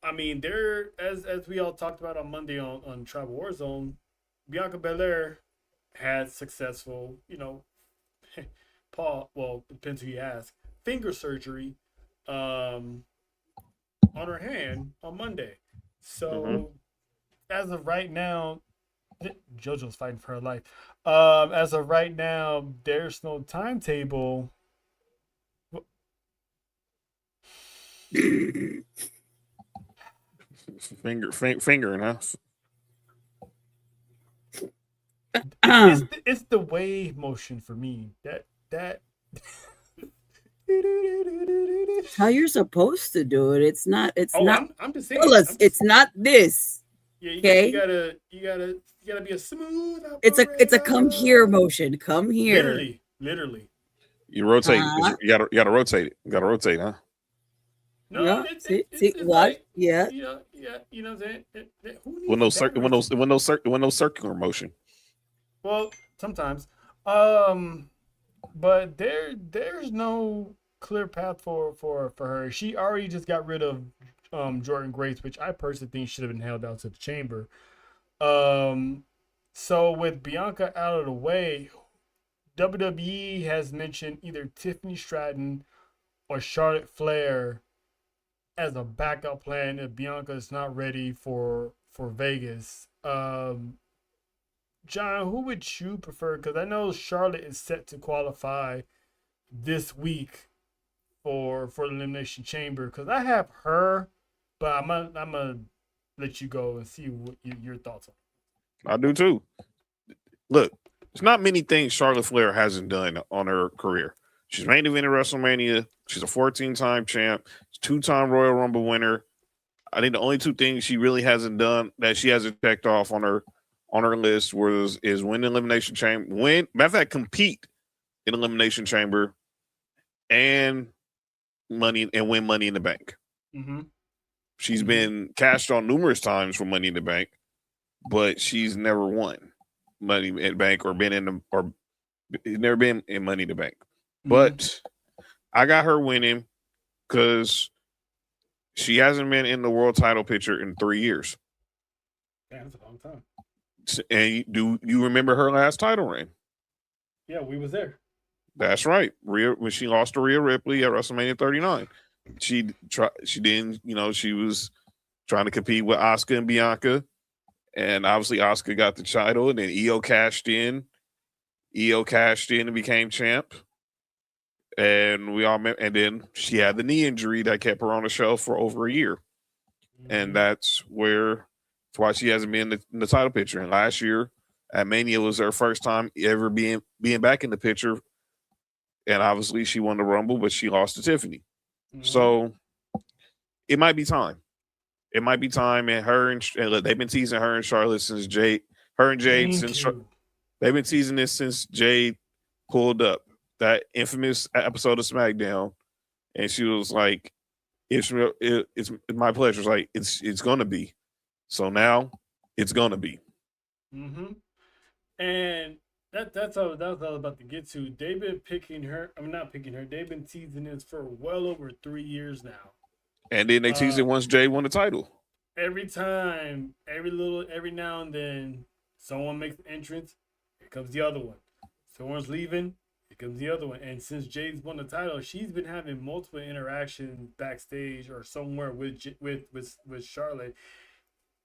I mean, there as we all talked about on Monday on Tribal Warzone, Bianca Belair had successful, well, depends who you ask, finger surgery on her hand on Monday. So as of right now, JoJo's fighting for her life. As of right now, there's no timetable. Fingering, huh? It's the wave motion for me. That How you're supposed to do it. It's not. It's not. I'm just saying. It's not this. Yeah, okay. You gotta be a smooth. It's a come here motion. Come here. Literally. You rotate. You gotta rotate it. You gotta rotate, huh? No, yeah. It's what? like, yeah. You know what I'm saying? When no circular motion. Well, sometimes. But there's no clear path for her. She already just got rid of Jordan Grace, which I personally think should have been held out to the chamber. So with Bianca out of the way, WWE has mentioned either Tiffany Stratton or Charlotte Flair as a backup plan if Bianca is not ready for Vegas. John, who would you prefer? Because I know Charlotte is set to qualify this week for the Elimination Chamber. Because I have her, but I'm gonna let you go and see what your thoughts are. I do too. Look, there's not many things Charlotte Flair hasn't done on her career. She's main evented WrestleMania. She's a 14-time champ. 2-time Royal Rumble winner. I think the only two things she really hasn't done that she hasn't checked off on her list is win the Elimination Chamber, matter of fact, compete in Elimination Chamber, and win Money in the Bank. Mm-hmm. She's been cashed on numerous times for Money in the Bank, but she's never won Money in the Bank or never been in Money in the Bank. Mm-hmm. But I got her winning because she hasn't been in the world title picture in 3 years. Yeah, that's a long time. And do you remember her last title reign? Yeah, we was there. That's right. When she lost to Rhea Ripley at WrestleMania 39. She was trying to compete with Asuka and Bianca. And obviously Asuka got the title, and then Io cashed in. And became champ. And then she had the knee injury that kept her on the shelf for over a year. Mm-hmm. And that's why she hasn't been in the title picture. And last year at Mania was her first time ever being back in the picture. And obviously she won the Rumble, but she lost to Tiffany. Mm-hmm. So it might be time. And they've been teasing her and Charlotte since Jade. They've been teasing this since Jade pulled up that infamous episode of SmackDown, and she was like, "It's my pleasure." It's like it's gonna be. So now it's gonna be. Mm-hmm. And that's all I was about to get to. They've been picking her. I'm not picking her. They've been teasing this for well over 3 years now. And then they teased it once Jay won the title. Every time, every now and then, someone makes an entrance. Here comes the other one. Someone's leaving. Here comes the other one. And since Jay's won the title, she's been having multiple interactions backstage or somewhere with Charlotte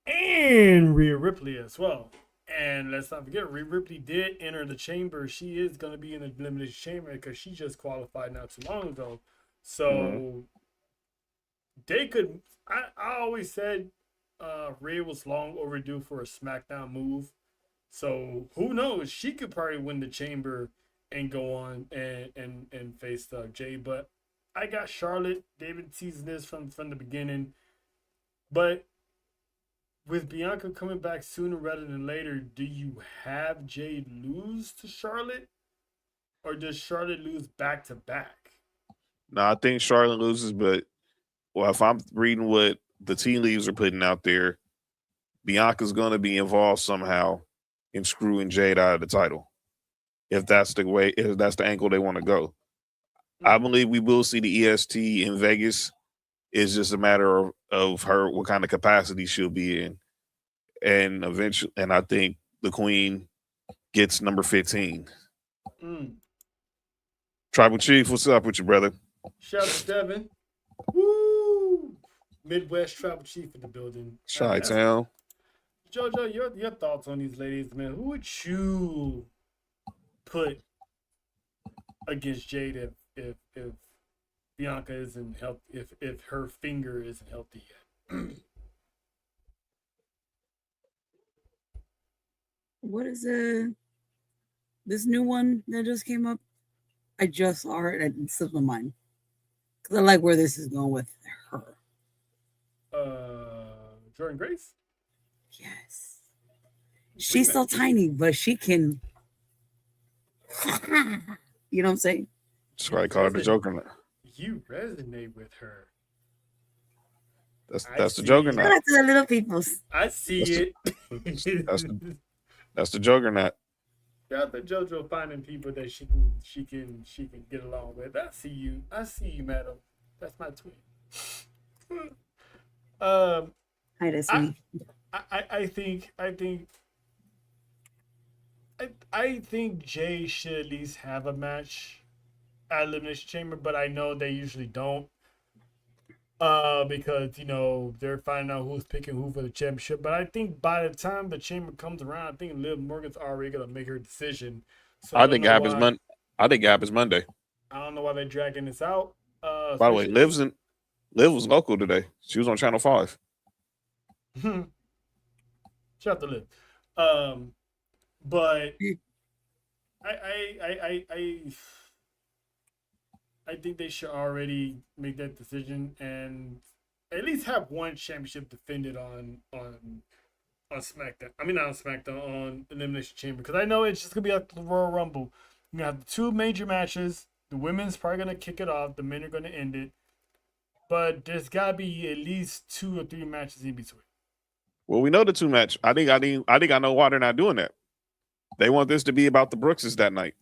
and Rhea Ripley as well. And let's not forget, Rhea Ripley did enter the chamber. She is going to be in the Elimination Chamber because she just qualified not too long ago. So they could. I always said Rhea was long overdue for a SmackDown move. So who knows? She could probably win the chamber and go on and face Jay. But I got Charlotte. David sees this from the beginning. But with Bianca coming back sooner rather than later, do you have Jay lose to Charlotte, or does Charlotte lose back to back? No, I think Charlotte loses, but well, if I'm reading what the tea leaves are putting out there, Bianca's going to be involved somehow in screwing Jade out of the title. If that's the way, if that's the angle they want to go, I believe we will see the EST in Vegas. It's just a matter of her what kind of capacity she'll be in, and eventually, and I think the Queen gets number 15. Tribal Chief, what's up with you, brother? Shout out to Devin. Woo! Midwest Tribal Chief in the building. Chi-Town. JoJo, your thoughts on these ladies, man? Who would you put against Jade if Bianca isn't healthy, if her finger isn't healthy yet? What is this new one that just came up? I just saw her and it slipped my mind. Because I like where this is going with her. Jordan Grace? Yes. She's so tiny, but she can. You know what I'm saying? That's why I call her the Joker. You resonate with her. That's the Juggernaut. Shout out to the little peoples. I see it. That's the Juggernaut. Shout out to JoJo finding people that she can get along with. I see you, madam. That's my twin. Hi, Destiny. I think Jay should at least have a match at Elimination Chamber, but I know they usually don't. Because they're finding out who's picking who for the championship. But I think by the time the chamber comes around, I think Liv Morgan's already gonna make her decision. So I think it happens Monday. I think it happens Monday. I don't know why they're dragging this out. By the way, Liv was local today. She was on Channel 5. Shout out to Liv. But I think they should already make that decision and at least have one championship defended on SmackDown. I mean, not on SmackDown, on Elimination Chamber. Because I know it's just going to be like the Royal Rumble. You have the two major matches. The women's probably going to kick it off. The men are going to end it. But there's got to be at least 2 or 3 matches in between. Well, we know the 2 match. I think I know why they're not doing that. They want this to be about the Brookses that night.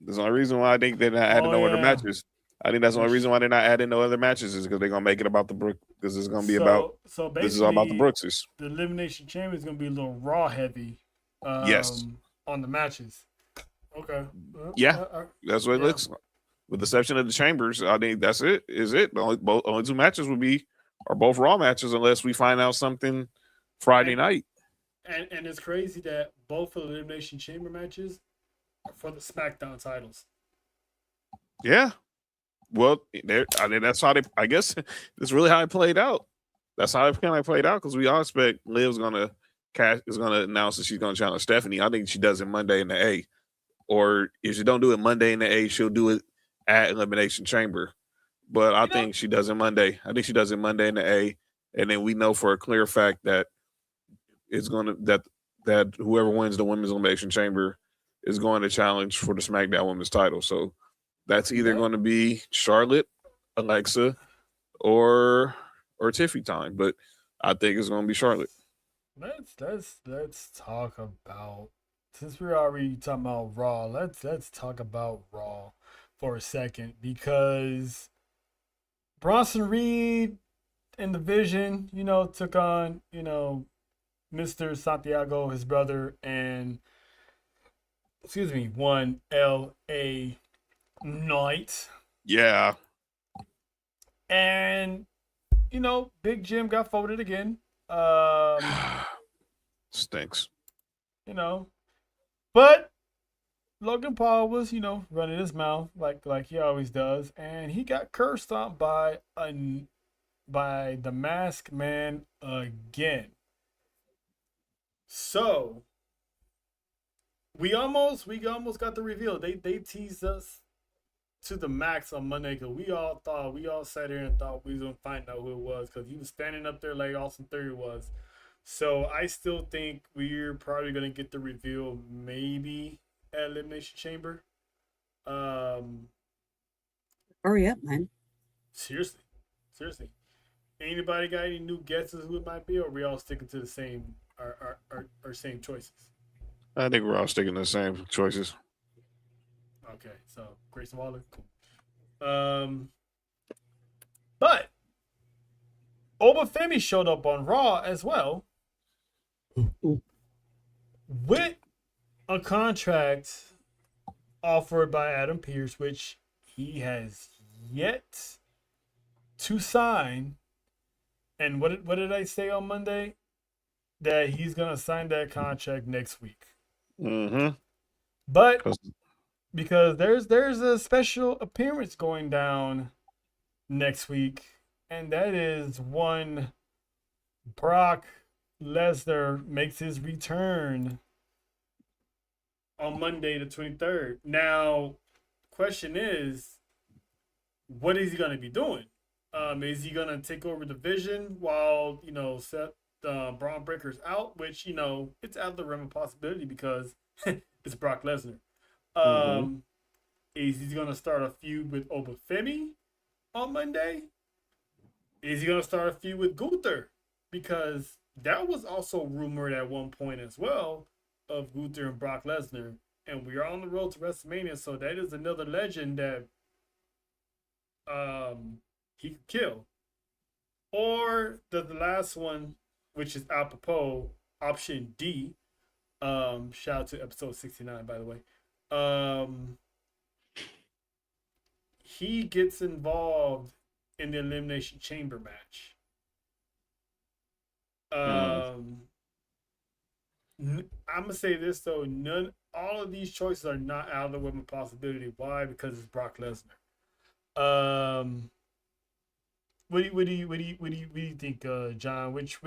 There's the only reason why I think they're not adding no other matches. I think that's the only reason why they're not adding no other matches is because they're gonna make it about the Brook. Because it's gonna be about. So basically, this is all about the Brookses. The Elimination Chamber is gonna be a little Raw heavy. Yes. On the matches. Okay. Yeah, that's what it looks like. With the exception of the Chambers, I think that's it. Is it the only 2 matches are both Raw matches unless we find out something Friday night. And it's crazy that both of the Elimination Chamber matches are for the SmackDown titles. Yeah. Well, I mean, that's how I guess that's really how it played out. That's how it kind of played out because we all expect Liv's is gonna announce that she's gonna challenge Stephanie. I think she does it Monday in the A, or if she don't do it Monday in the A, she'll do it at Elimination Chamber. But I think she does it Monday. I think she does it Monday in the A, and then we know for a clear fact that it's gonna that whoever wins the Women's Elimination Chamber is going to challenge for the SmackDown Women's title. So that's either going to be Charlotte, Alexa, or Tiffy time. But I think it's going to be Charlotte. Let's talk about, since we're already talking about Raw, let's talk about Raw for a second, because Bronson Reed in the Vision, took on, Mr. Santiago, his brother, and one LA Knight. Yeah. And, Big Jim got voted again. Stinks. But Logan Paul was, running his mouth like he always does, and he got curb stomped by the Masked Man again. So we almost got the reveal. They teased us to the max on Monday because we all sat here and thought we was gonna find out who it was because he was standing up there like Austin Theory was. So I still think we're probably gonna get the reveal maybe at Elimination Chamber. Hurry up, man. Seriously. Anybody got any new guesses who it might be, or are we all sticking to the same our same choices? I think we're all sticking to the same choices. Okay, so Grayson Waller, cool. But Obafemi showed up on Raw as well with a contract offered by Adam Pearce, which he has yet to sign. And what did I say on Monday? That he's gonna sign that contract next week. Mm-hmm. But because there's a special appearance going down next week, and that is one Brock Lesnar makes his return on Monday the 23rd. Now, question is, what is he going to be doing? Is he going to take over the division while, Seth Braun Breaker's out, which, it's out of the realm of possibility because it's Brock Lesnar. Is he going to start a feud with Obafemi on Monday? Is he going to start a feud with Gunther? Because that was also rumored at one point as well of Gunther and Brock Lesnar. And we are on the road to WrestleMania, so that is another legend that he could kill. Or the last one, which is apropos, option D. Shout out to episode 69, by the way. He gets involved in the Elimination Chamber match. I'm gonna say this though, all of these choices are not out of the realm of possibility. Why? Because it's Brock Lesnar. What do you think, John? Which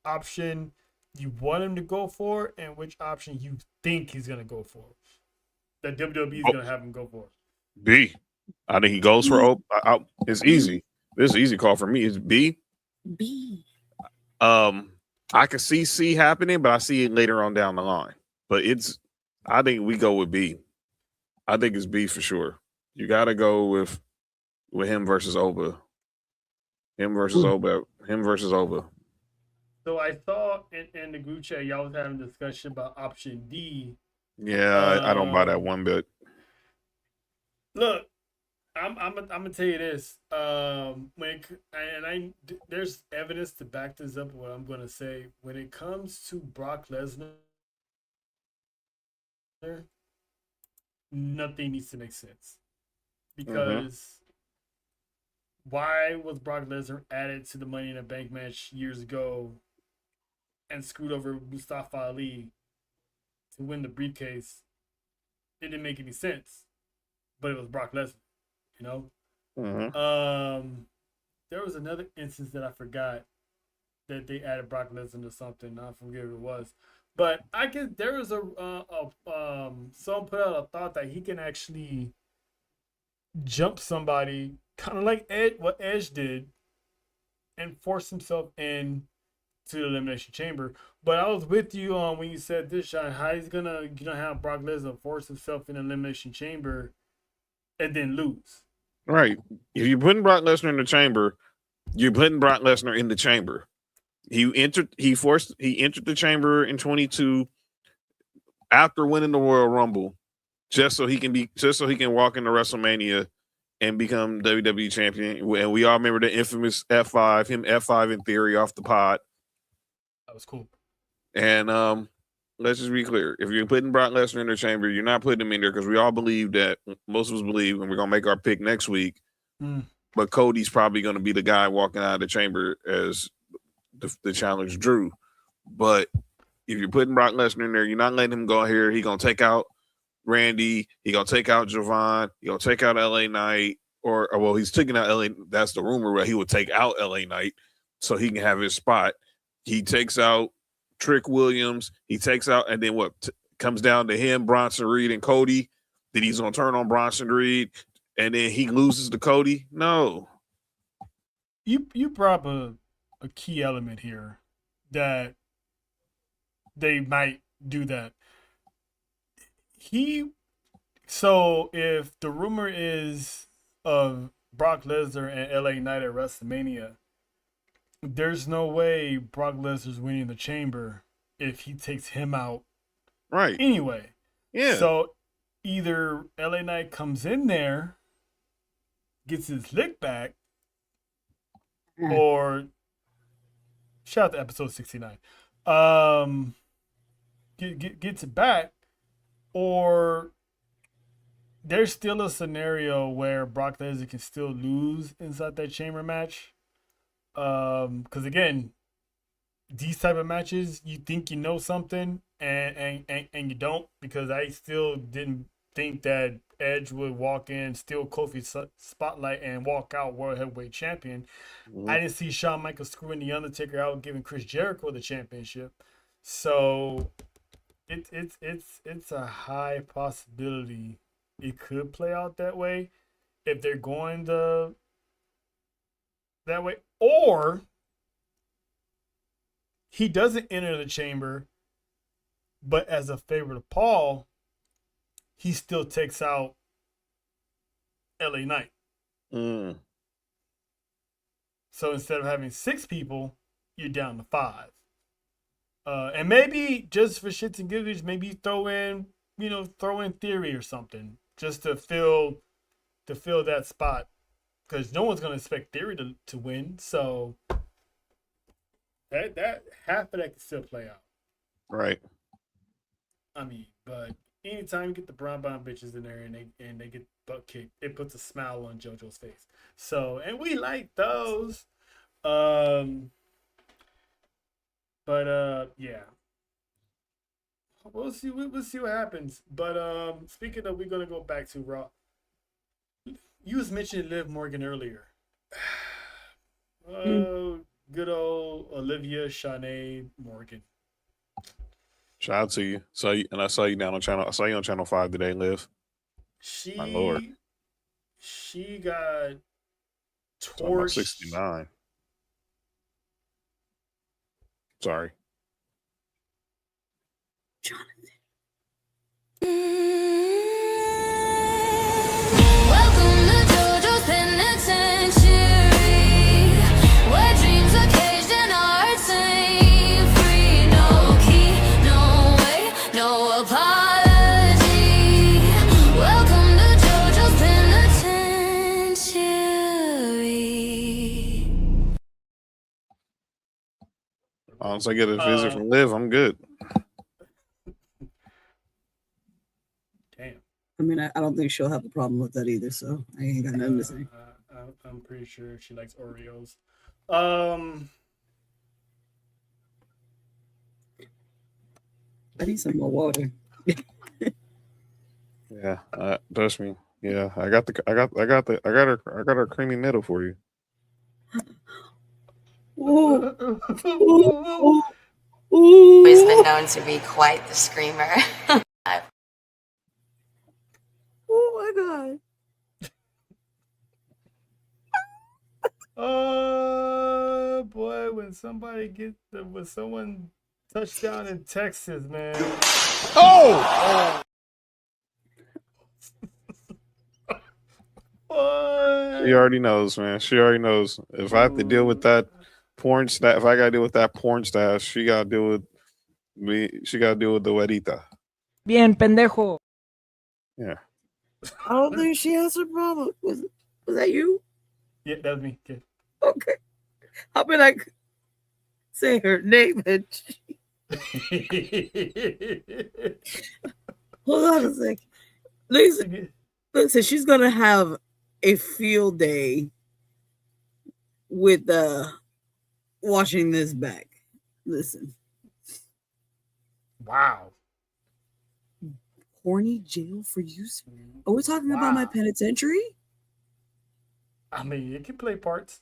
option you want him to go for, and which option you think he's gonna go for? That WWE is gonna have him go for. B. I think he goes for it's easy. This is an easy call for me. It's B. B. I can see C happening, but I see it later on down the line. But I think we go with B. I think it's B for sure. You got to go with him versus Oba. Him versus Oba. So I saw in the group chat y'all was having a discussion about option D. Yeah, I don't buy that one bit. Look, I'm gonna tell you this. There's evidence to back this up. What I'm gonna say when it comes to Brock Lesnar, nothing needs to make sense because why was Brock Lesnar added to the Money in the Bank match years ago and screwed over Mustafa Ali to win the briefcase? It didn't make any sense, but it was Brock Lesnar. There was another instance that I forgot that they added Brock Lesnar to something. I forget what it was, but I guess there was someone put out a thought that he can actually jump somebody, kind of like what Edge did, and force himself in to the Elimination Chamber. But I was with you on when you said this, Sean. How he's gonna have Brock Lesnar force himself in the Elimination Chamber and then lose? Right. If you're putting Brock Lesnar in the chamber, you're putting Brock Lesnar in the chamber. He entered the chamber in 22 after winning the Royal Rumble, just so he can walk into WrestleMania and become WWE champion. And we all remember the infamous F5, him F5 in theory off the pod. That was cool. And let's just be clear. If you're putting Brock Lesnar in the chamber, you're not putting him in there because we all believe that, most of us believe, and we're going to make our pick next week, but Cody's probably going to be the guy walking out of the chamber as the challenge Drew. But if you're putting Brock Lesnar in there, you're not letting him go here. He gonna take out Randy. He gonna take out Javon. He gonna take out LA Knight. Or well, he's taking out LA. That's the rumor where he would take out LA Knight so he can have his spot. He takes out Trick Williams. He takes out, and then what comes down to him, Bronson Reed, and Cody. Then he's gonna turn on Bronson Reed, and then he loses to Cody. No, you brought up a key element here that they might do that. So if the rumor is of Brock Lesnar and LA Knight at WrestleMania, there's no way Brock Lesnar's winning the Chamber if he takes him out. right? Anyway. Yeah. So either LA Knight comes in there, gets his lick back, or shout out to episode 69. Gets it back, or there's still a scenario where Brock Lesnar can still lose inside that Chamber match. Because again, these type of matches, you think you know something and you don't, because I still didn't think that Edge would walk in, steal Kofi's spotlight, and walk out World Heavyweight Champion. Mm-hmm. I didn't see Shawn Michaels screwing The Undertaker out, giving Chris Jericho the championship. So it's a high possibility it could play out that way if they're going that way. Or he doesn't enter the Chamber, but as a favor to Paul, he still takes out LA Knight. Mm. So instead of having 6 people, you're down to 5. And maybe just for shits and giggles, maybe throw in Theory or something just to fill that spot, because no one's gonna expect Theory to win. So that half of that can still play out. Right. I mean, but anytime you get the Brown Bomb bitches in there and they get butt kicked, it puts a smile on JoJo's face. So, and we like those. Yeah. We'll see what happens. But speaking of, we're gonna go back to Raw. You was mentioning Liv Morgan earlier. Good old Olivia Shanae Morgan. Shout out to you. I saw you down on channel. I saw you on channel 5 today, Liv. My Lord. She got Talking about torched. 69. Sorry. Welcome to JoJo's Penitentiary, where dreams are caged and hearts ain't free. No key, no way, no apology. Welcome to JoJo's Penitentiary. Once I get a visit from Liv, I'm good. Damn. I mean, I don't think she'll have a problem with that either, so I ain't got nothing to say. I'm pretty sure she likes Oreos. I need some more water. Yeah, trust me. Yeah, I got her creamy middle for you. Ooh. Always been known to be quite the screamer. Oh my god. Oh boy, when someone touchdown in Texas, man. Oh! What? She already knows, man. She already knows. If I have to deal with that porn stash, if I gotta deal with that porn stash, she gotta deal with me. She gotta deal with the güerita. Bien, pendejo. Yeah. I don't think she has a problem. Was that you? Yeah, that was me. Yeah. Okay. How about I say her name? Hold on a sec. Listen, she's gonna have a field day with washing this back. Listen. Wow. Horny jail for use. Are we talking about my Wow. penitentiary? I mean, it can play parts.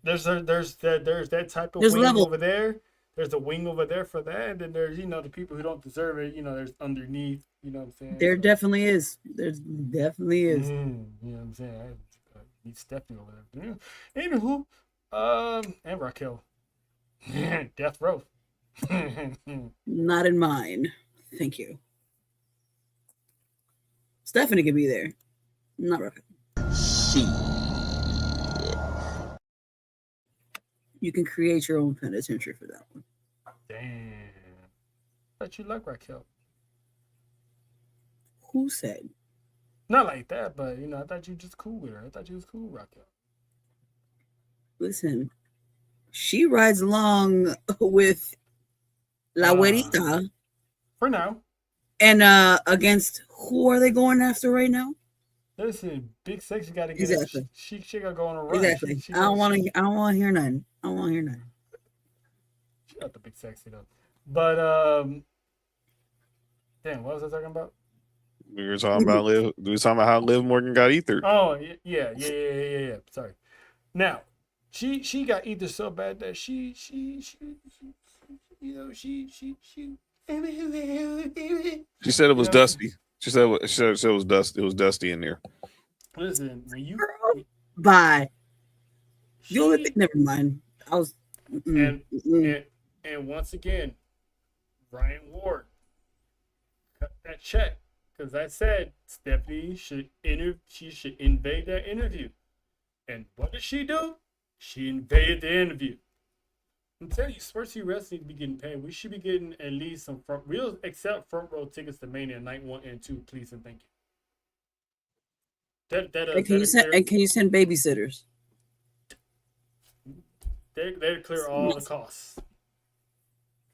There's that type of There's wing level. over there. There's a wing over there for that, and then there's the people who don't deserve it. There's underneath. You know what I'm saying? There definitely is. There's definitely is. You know what I'm saying? I need Stephanie over there. Anywho, and Raquel, death row. Not in mine. Thank you. Stephanie could be there. Not Raquel. You can create your own penitentiary for that one. Damn. Thought you like Raquel. Who said? Not like that, but I thought you just cool with her. I thought you was cool with Raquel. Listen, she rides along with La Güerita. For now. And against who are they going after right now? Listen, Big Sexy got to get exactly. She got to go on a run. Exactly. I don't want to hear nothing. I don't want to hear nothing. She got the Big Sexy though. But damn, what was I talking about? We were talking about Liv. We were talking about how Liv Morgan got ethered. Oh yeah. Sorry. Now, she got ethered so bad that she She said it was dusty. She said it was dusty. It was dusty in there. Listen, when you bye. The only thing, never mind. I was and once again, Ryan Ward cut that check because I said Stephanie should invade that interview, and what did she do? She invaded the interview. I'm telling you, S4UWrestling Wrestling be getting paid. We should be getting at least some front row tickets to Mania night 1 and 2, please and thank you. Can you send babysitters? They clear all the costs.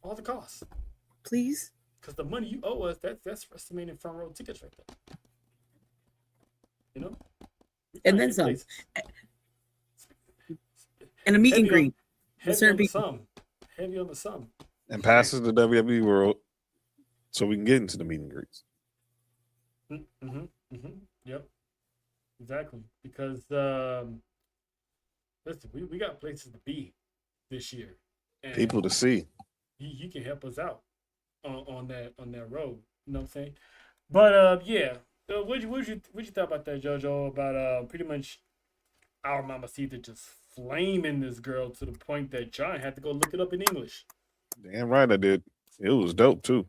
All the costs. Please. Because the money you owe us, that's WrestleMania front row tickets right there. And then some. And a meet and greet. Heavy on the sum. And passes the WWE World so we can get into the meet and greets. Yep. Exactly. Because listen, we got places to be this year. And people to see. You can help us out on that road. You know what I'm saying? But yeah. What you thought about that, JoJo? About pretty much our Mamacita just flaming this girl to the point that John had to go look it up in English. Damn right I did. It was dope too.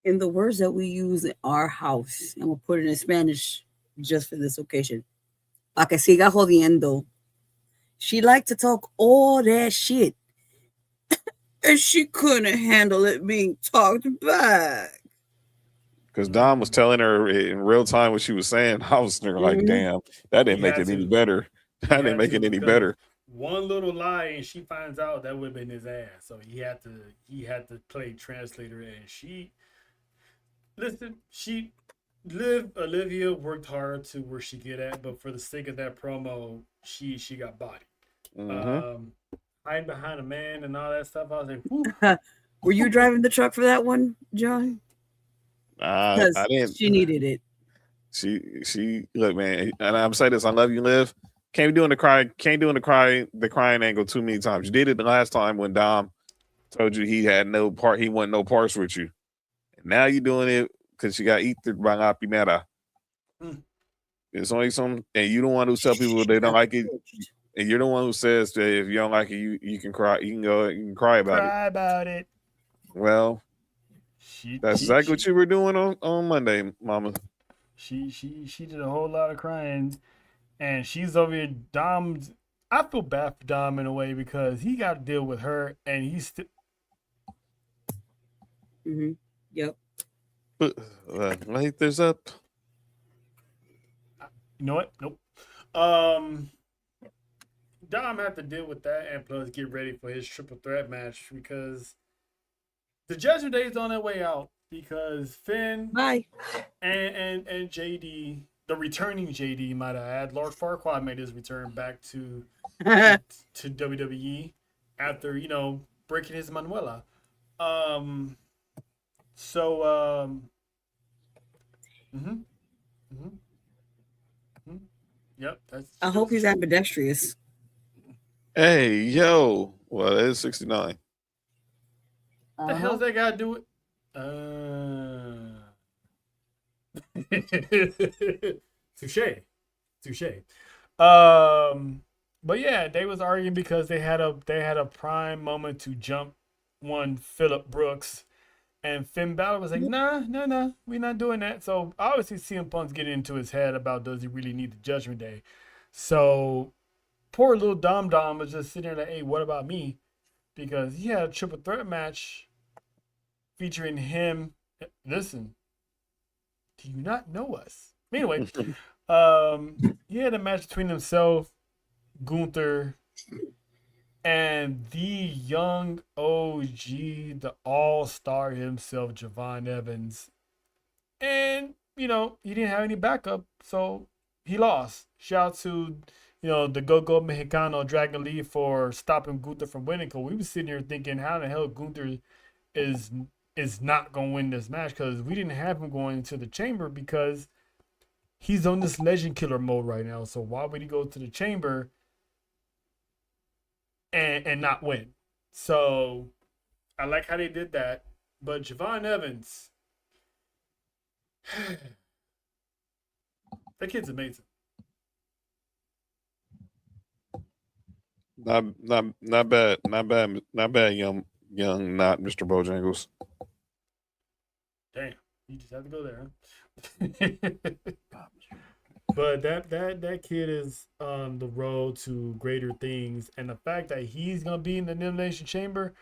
In the words that we use in our house, and we'll put it in Spanish just for this occasion. Pa que siga jodiendo. She liked to talk all that shit. And she couldn't handle it being talked back. Because Dom was telling her in real time what she was saying. I was there like, damn, that didn't make it any better. That didn't make it any better. One little lie and she finds out, that would have been his ass. So he had to play translator, and Olivia worked hard to where she get at, but for the sake of that promo, she got bodied. Hiding behind a man and all that stuff. I was like, whoo. Were you driving the truck for that one, John? I didn't. She needed it. She look, man, and I'm saying this, I love you, Liv. Can't be doing the crying angle too many times. You did it the last time when Dom told you he had no part, he wanted no parts with you. And now you're doing it because you got ethered by La Pineda. It's only some, and you the one who tell people they don't like it. And you're the one who says that if you don't like it, you can cry. You can cry about it. Well, that's exactly what you were doing on Monday, Mama. She did a whole lot of crying, and she's over here. Dom's. I feel bad for Dom in a way because he got to deal with her, and he's still. Yep. But light this up. You know what? Nope. Dom had to deal with that, and plus get ready for his triple threat match because the Judgment Day is on their way out because Finn and JD, the returning JD, might have had Lord Farquaad made his return back to WWE after breaking his Manuela. So mhm, mhm, mhm. Yep, that's I hope he's ambidextrous. Hey, yo. Well, that is 69. What the hell's that guy doing? Touche. Touche. But yeah, they was arguing because they had a prime moment to jump one Phillip Brooks, and Finn Balor was like, nah, we're not doing that. So obviously CM Punk's getting into his head about does he really need the Judgment Day. So poor little Dom Dom was just sitting there like, hey, what about me? Because he had a triple threat match featuring him. Listen, do you not know us? Anyway, he had a match between himself, Gunther, and the young OG, the all-star himself, Javon Evans. And, he didn't have any backup, so he lost. Shout out to, the Go-Go Mexicano Dragon Lee for stopping Gunther from winning. Because we were sitting here thinking, how the hell Gunther is not going to win this match? Because we didn't have him going into the chamber because he's on this legend killer mode right now. So why would he go to the chamber and not win? So I like how they did that. But Javon Evans, that kid's amazing. Not bad, young, not Mr. Bojangles. Damn, you just have to go there, huh? But that kid is on the road to greater things, and the fact that he's gonna be in the Elimination Chamber,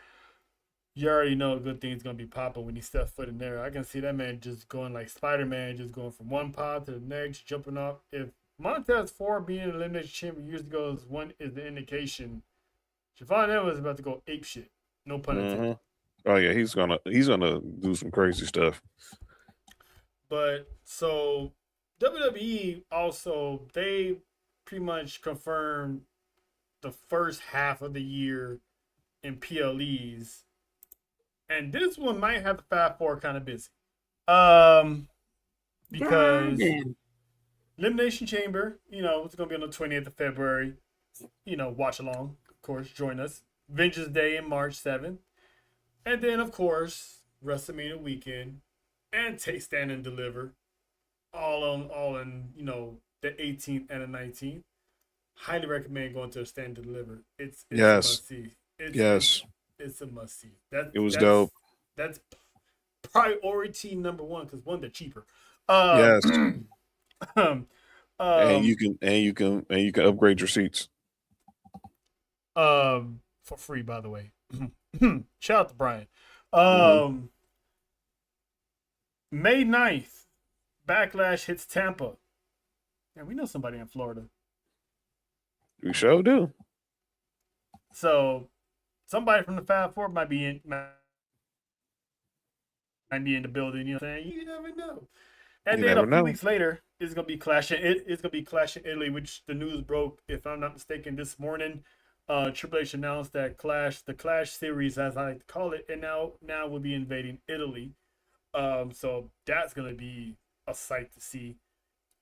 you already know a good thing's gonna be popping when he steps foot in there. I can see that man just going like Spider-Man, just going from one pod to the next, jumping off. If Montez Ford being in the Elimination Chamber years ago is the indication, Javon Evans is about to go ape shit. No pun intended. Oh yeah, he's gonna do some crazy stuff. But so WWE also, they pretty much confirmed the first half of the year in PLEs. And this one might have the Fab Four kind of busy. Because Elimination Chamber, it's going to be on the 20th of February. Watch along, of course, join us. Vengeance Day in March 7th. And then, of course, WrestleMania weekend and Take Stand and Deliver. All in the 18th and the 19th. Highly recommend going to a Stand and Deliver. It's a must see. It's a must see. That's dope. That's priority number one because one, they're cheaper. Yes. And you can upgrade your seats. For free, by the way. Shout out to Brian. May 9th, Backlash hits Tampa. And we know somebody in Florida. We sure do. So somebody from the Fab Four might be in the building, you know what I'm saying? You never know. And then a few weeks later, it's gonna be Clash in Italy, which the news broke, if I'm not mistaken, this morning. Triple H announced that the Clash series, as I like to call it, and now will be invading Italy. So that's gonna be a sight to see.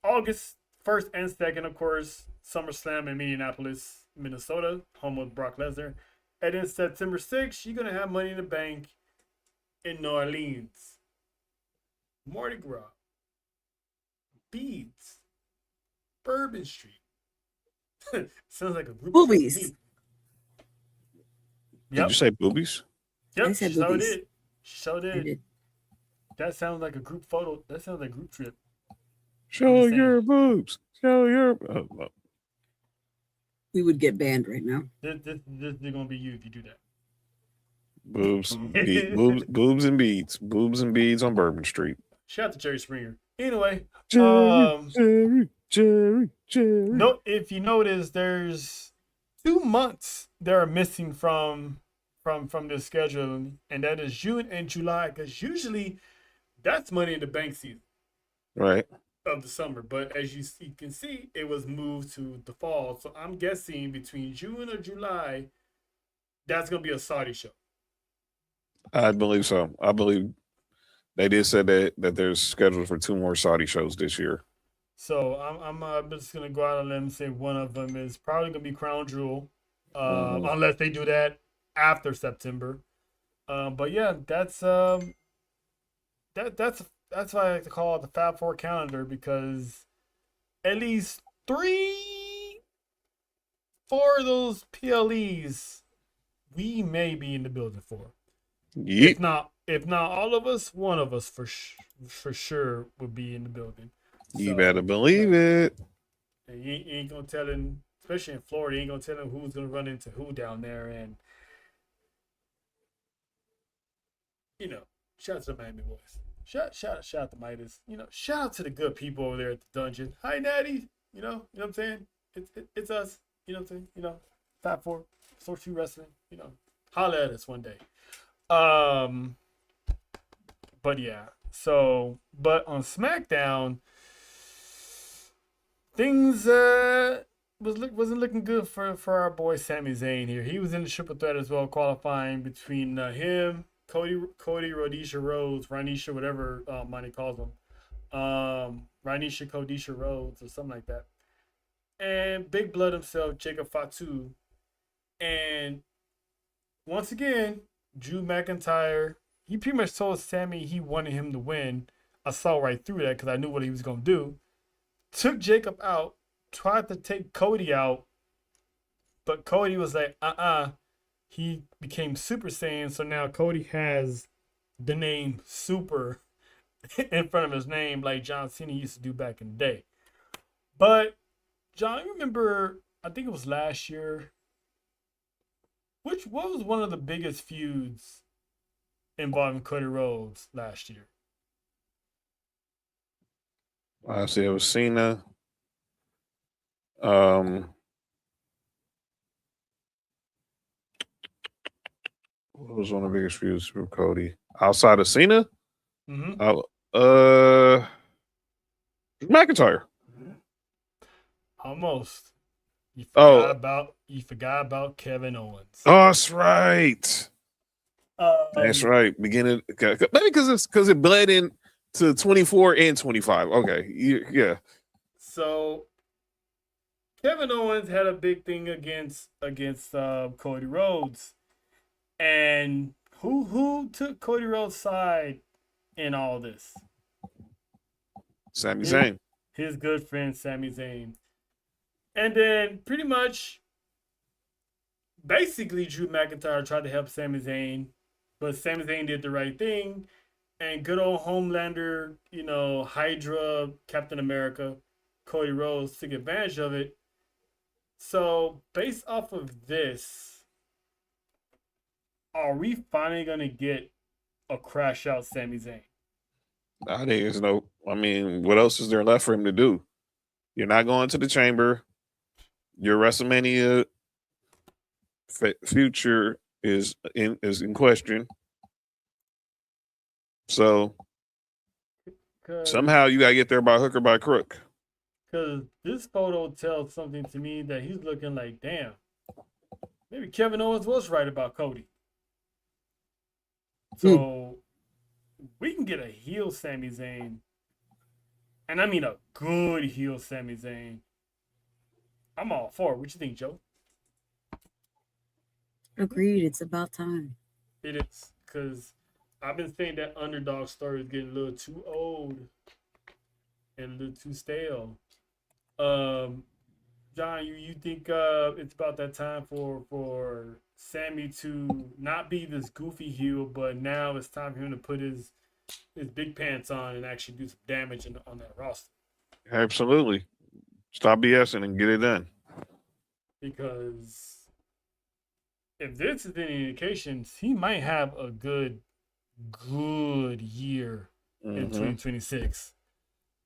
August 1st and 2nd, of course, SummerSlam in Minneapolis, Minnesota, home of Brock Lesnar. And then September 6th, you're gonna have Money in the Bank in New Orleans. Mardi Gras, Beads, Bourbon Street. Sounds like a group. Boobies. Yep. Did you say boobies? Yep, I said boobies. So did. That sounds like a group photo. That sounds like a group trip. Show your boobs. Show your. We would get banned right now. This is gonna be you if you do that. Boobs and beads. Boobs and beads on Bourbon Street. Shout out to Jerry Springer. Anyway, Jerry. No, if you notice, there's 2 months that are missing from this schedule, and that is June and July, because usually that's Money in the Bank season, right, of the summer. But as you can see, it was moved to the fall. So I'm guessing between June or July, that's gonna be a Saudi show. I believe so. I believe they did say that there's scheduled for 2 more Saudi shows this year. So I'm just gonna go out on them and say one of them is probably gonna be Crown Jewel, Mhm. unless they do that after September. But yeah, that's why I like to call it the Fab Four calendar because at least three, four of those PLEs we may be in the building for. Yeet. If not all of us, one of us for sure would be in the building. You better So believe it. you ain't gonna tell him, especially in Florida, you ain't gonna tell him who's gonna run into who down there. And you know, shout out to the Miami boys. Shout out to Midas. You know, shout out to the good people over there at the dungeon. Hi, Natty. You know what I'm saying? It's us. You know what I'm saying? You know, Fat Four, S4U Wrestling. You know, holla at us one day. But yeah. So, but on SmackDown, things wasn't looking good for our boy Sami Zayn here. He was in the triple threat as well, qualifying between him, Cody, Rhodesia Rhodes, Ranisha, whatever Money calls him, Ranisha, Codisha Rhodes, or something like that, and Big Blood himself, Jacob Fatu, and once again, Drew McIntyre. He pretty much told Sammy he wanted him to win. I saw right through that because I knew what he was gonna do. Took Jacob out, tried to take Cody out, but Cody was like, He became Super Saiyan, so now Cody has the name Super in front of his name, like John Cena used to do back in the day. But John, you remember? I think it was last year. What was one of the biggest feuds involving Cody Rhodes last year? I see it was Cena. What was one of the biggest feuds for Cody outside of Cena? Mm-hmm. McIntyre. Almost. You forgot about Kevin Owens. Oh, that's right. That's right. Beginning maybe because it bled in to 24 and 25. Okay. Yeah. So Kevin Owens had a big thing against Cody Rhodes. And who took Cody Rhodes' side in all this? Sami Zayn. His good friend Sami Zayn. And then pretty much basically Drew McIntyre tried to help Sami Zayn, but Sami Zayn did the right thing. And good old Homelander, Hydra, Captain America, Cody Rhodes took advantage of it. So based off of this, are we finally gonna get a crash out Sami Zayn? I think there's no. I mean, what else is there left for him to do? You're not going to the chamber. Your WrestleMania future is in question. So somehow you gotta get there by hook or by crook. Because this photo tells something to me that he's looking like, damn, maybe Kevin Owens was right about Cody. So we can get a heel Sami Zayn. And I mean a good heel Sami Zayn. I'm all for it. What you think, Joe? Agreed. It's about time. It is. Because I've been saying that underdog story is getting a little too old and a little too stale. John, you think it's about that time for Sammy to not be this goofy heel, but now it's time for him to put his big pants on and actually do some damage on that roster? Absolutely. Stop BSing and get it done. Because if this is any indications, he might have a good year in 2026.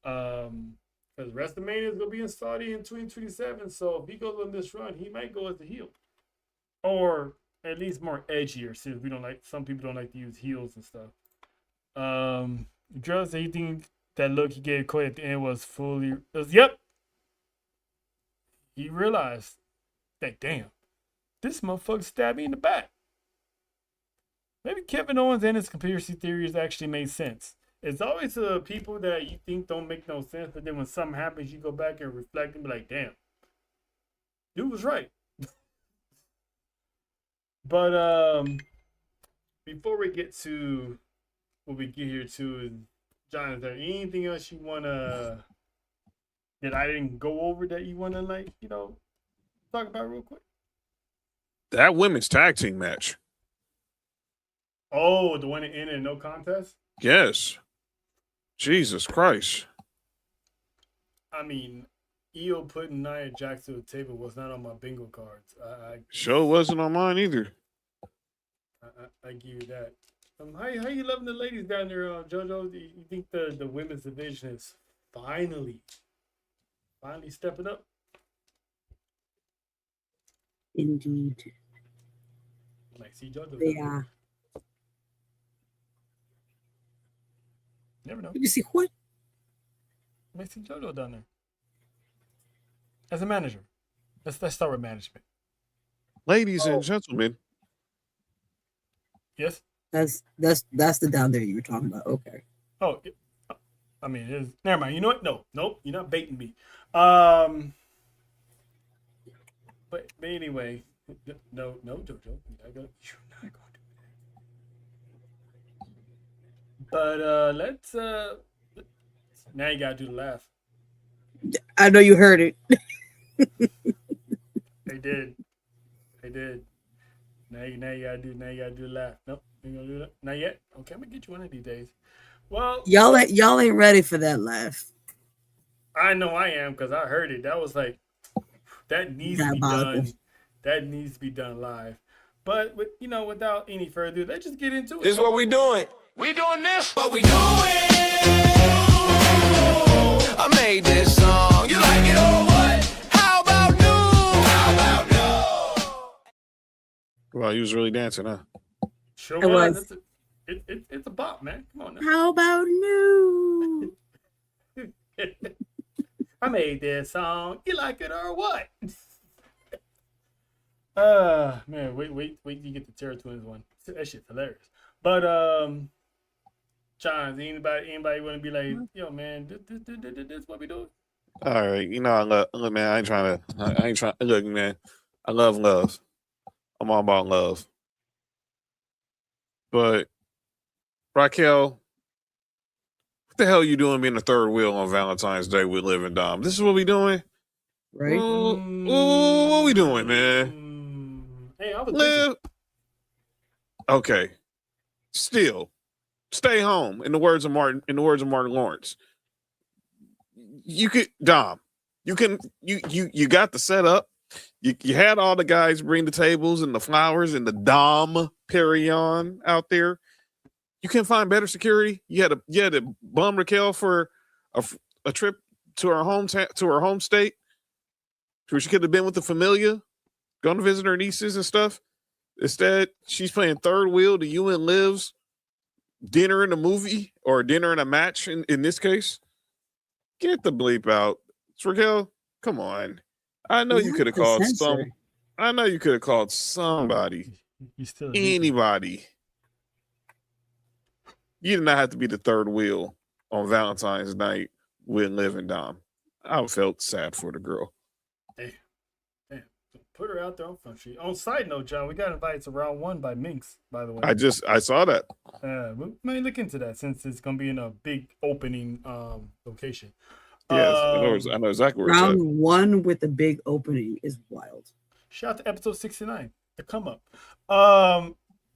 Because Wrestlemania is going to be in Saudi in 2027. So if he goes on this run, he might go as a heel. Or at least more edgier, since some people don't like to use heels and stuff. Joe, so you think that look he gave Cody at the end was yep. He realized that, damn, this motherfucker stabbed me in the back. maybe Kevin Owens and his conspiracy theories actually made sense. It's always the people that you think don't make no sense, but then when something happens, you go back and reflect and be like, damn, dude was right. But before we get to what we get here to, John, is there anything else you wanna that I didn't go over that you wanna talk about real quick? That women's tag team match. Oh, the one that ended in no contest? Yes. Jesus Christ. I mean, EO putting Nia Jax to the table was not on my bingo cards. Sure wasn't on mine either. I give you that. How you loving the ladies down there, JoJo? Do you think the women's division is finally stepping up? Indeed. Like, see, JoJo. They are. Never know. Did you see what? Might see JoJo down there as a manager. Let's start with management. Ladies and gentlemen. Yes. That's the down there you were talking about. Okay. Oh, I mean, never mind. You know what? Nope. You're not baiting me. But anyway, no, JoJo. You're not going to do that. But let's now you gotta do the laugh. I know you heard it. I did. Now you gotta do the laugh. Nope, you gonna do that? Not yet. Okay, I'm gonna get you one of these days. Well, y'all ain't ready for that laugh. I know I am because I heard it. That was like that needs to be done. That needs to be done live. But without any further ado, let's just get into it. This is what we doing. We doing this? What we doing? I made this song. You like it or what? How about new? Well, you was really dancing, huh? Sure was. It's a bop, man. Come on now. How about new? I made this song. You like it or what? Man, wait till you get the Terror Twins one. That shit's hilarious. But John, anybody want to be like, yo, man, this what we doing? All right, look, man, I ain't trying. Look, man, I love love. I'm all about love. But Raquel, what the hell are you doing being the third wheel on Valentine's Day with Liv and Dom? This is what we doing, right? What we doing, man? Hey, I was Liv. Okay, still. Stay home. In the words of Martin Lawrence, you could Dom. You got the setup. You had all the guys bring the tables and the flowers and the Dom Perignon out there. You can't find better security. You had to bum Raquel for a trip to her home state, where she could have been with the familia, going to visit her nieces and stuff. Instead, she's playing third wheel to you and Liv's dinner in a movie or dinner in a match in this case. Get the bleep out. Raquel, come on. I know you could have called somebody. Anybody. You did not have to be the third wheel on Valentine's night with Liv and Dom. I felt sad for the girl. Damn. Put her out there on Front Street. On side note, John, we got invited to round 1 by Minx, by the way. I saw that. We may look into that since it's gonna be in a big opening location. Yes, I know exactly where round it's at. 1 with the big opening is wild. Shout out to episode 69, the come up.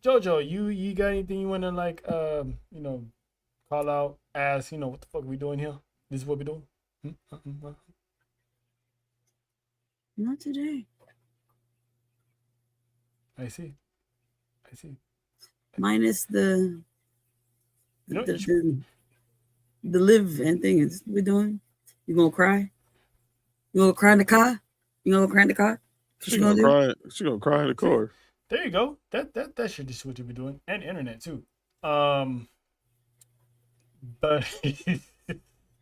Jojo, you got anything you wanna call out, ask, what the fuck are we doing here? This is what we doing? Not today. I see. Minus the Liv and thing is we doing. You gonna cry? You gonna cry in the car? She gonna cry. She gonna cry in the car. There you go. That should just what you be doing, and internet too. But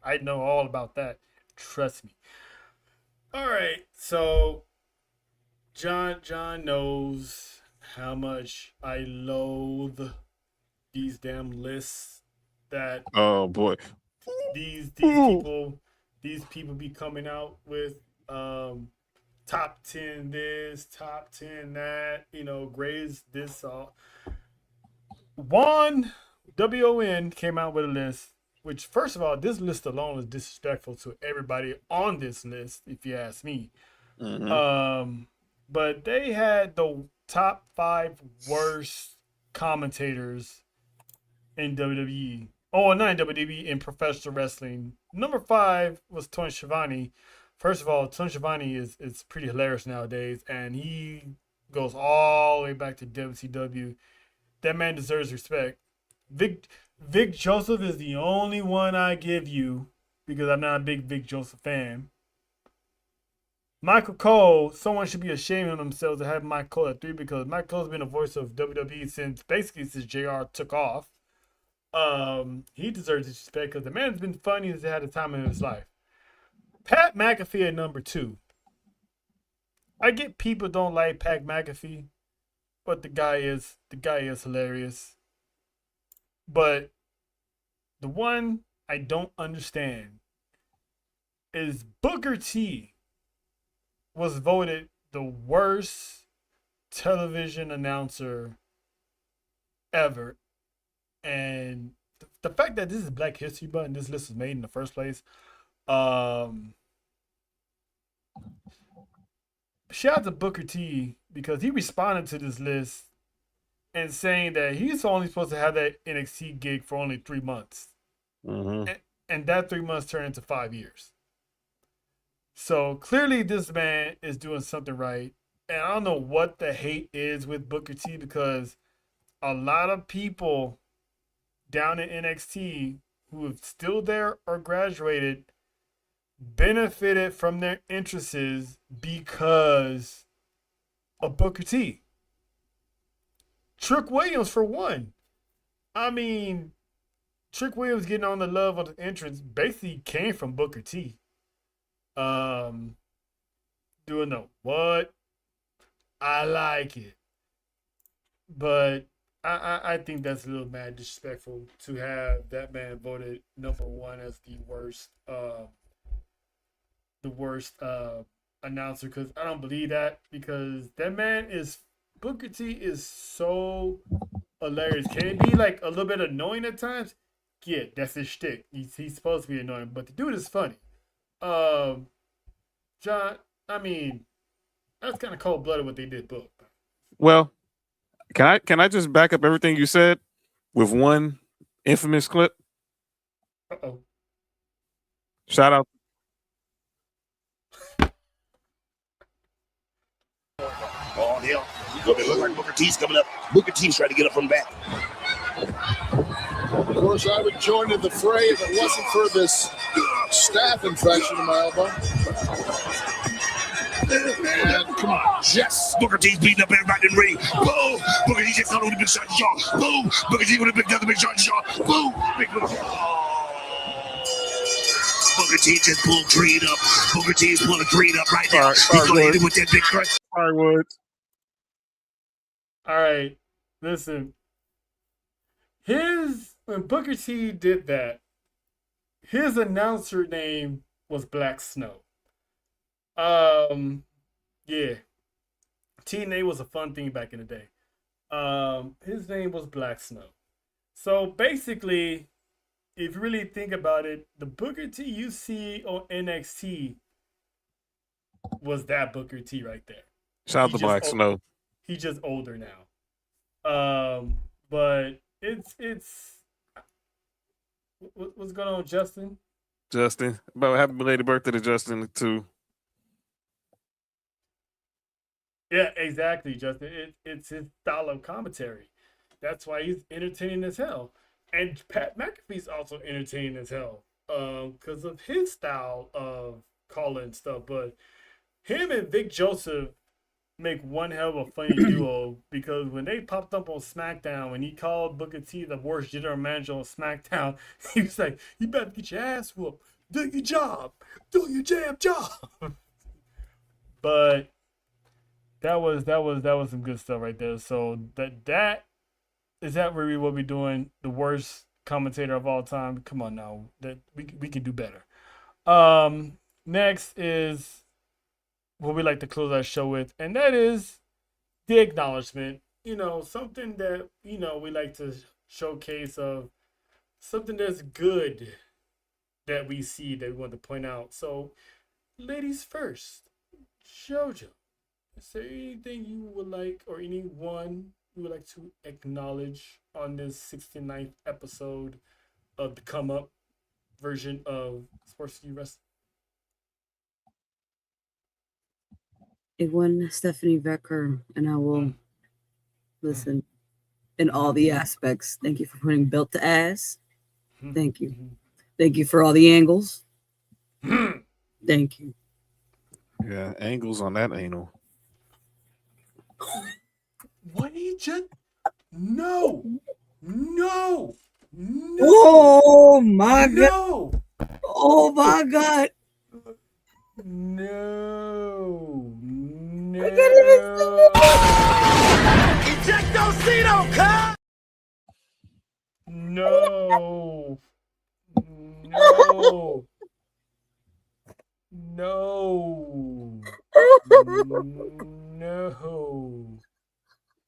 I know all about that. Trust me. All right, so John knows how much I loathe these damn lists that Oh boy. these Ooh. people be coming out with top 10 this, top 10 that, grades this all. WON came out with a list, which first of all, this list alone is disrespectful to everybody on this list, if you ask me. But they had the top 5 worst commentators in WWE. Oh, not in WWE, in professional wrestling. Number 5 was Tony Schiavone. First of all, Tony Schiavone is pretty hilarious nowadays, and he goes all the way back to WCW. That man deserves respect. Vic Joseph is the only one I give you because I'm not a big Vic Joseph fan. Michael Cole, someone should be ashamed of themselves to have Michael Cole at 3 because Michael Cole's been a voice of WWE since JR took off. He deserves respect because the man's been funny as he had a time in his life. Pat McAfee at number 2. I get people don't like Pat McAfee, but the guy is hilarious. But the one I don't understand is Booker T was voted the worst television announcer ever. And the fact that this is Black History Month and this list was made in the first place, shout out to Booker T because he responded to this list and saying that he's only supposed to have that NXT gig for only 3 months. And that 3 months turned into 5 years. So clearly this man is doing something right. And I don't know what the hate is with Booker T because a lot of people down in NXT who are still there or graduated benefited from their entrances because of Booker T. Trick Williams, for one. I mean, Trick Williams getting on the love of the entrance basically came from Booker T. Doing the what? I like it. But I think that's a little mad disrespectful to have that man voted number 1 as the worst announcer, because I don't believe that, because that man is Booker T is so hilarious. Can it be like a little bit annoying at times? Yeah, that's his shtick. He's supposed to be annoying, but the dude is funny. John, I mean, that's kind of cold blooded what they did, Book. Well, can I just back up everything you said with one infamous clip? Uh-oh. Shout out. Oh, hell. It look like Booker T's coming up. Booker T's trying to get up from back. Of course, I would join in the fray if it wasn't for this staph infection in my elbow. And come on. Yes. Booker T's beating up everybody in the ring. Boom. Booker T just got on the big shot jaw. Boom. Booker T with another big shot jaw. Boom. Big Booker T just pulled Creed up. Booker T is pulling Creed up right now. He's going to hit him with that big crush. Sorry, Woods. All right. Listen. When Booker T did that, his announcer name was Black Snow. Yeah. TNA was a fun thing back in the day. His name was Black Snow. So basically, if you really think about it, the Booker T you see on NXT was that Booker T right there. Shout out to Black Snow. He's just older now. But it's what's going on, Justin? Justin, about happy belated birthday to Justin too. Yeah, exactly, Justin. It's his style of commentary. That's why he's entertaining as hell. And Pat McAfee's also entertaining as hell because of his style of calling stuff. But him and Vic Joseph make one hell of a funny duo because when they popped up on SmackDown, when he called Booker T the worst general manager on SmackDown, he was like, "You better get your ass whooped. Do your job. Do your damn job." But that was some good stuff right there. So that is that where we will be doing the worst commentator of all time. Come on now, that we can do better. Next is what we like to close our show with, and that is the acknowledgement. Something that we like to showcase of something that's good that we see that we want to point out. So, ladies first, JoJo, is there anything you would like, or anyone you would like to acknowledge on this 69th episode of the Come Up version of S4U Wrestling? It won Stephanie Becker, and I will listen in all the aspects. Thank you for putting belt to ass. Thank you. Thank you for all the angles. Thank you. Yeah, angles on that anal. What did he just? No. Oh my god. No. Oh my god. No. Ejectocito, cut! No.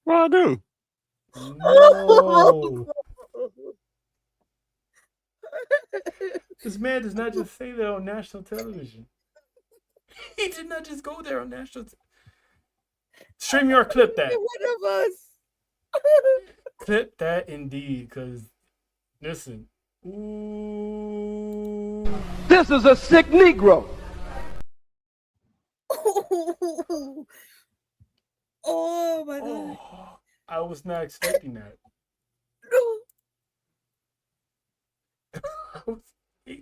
What I do? No. This man does not just say that on national television. He did not just go there on national television. Stream your clip that. One of us. Clip that indeed, because listen. Ooh. This is a sick Negro. Oh my god. Oh, I was not expecting that.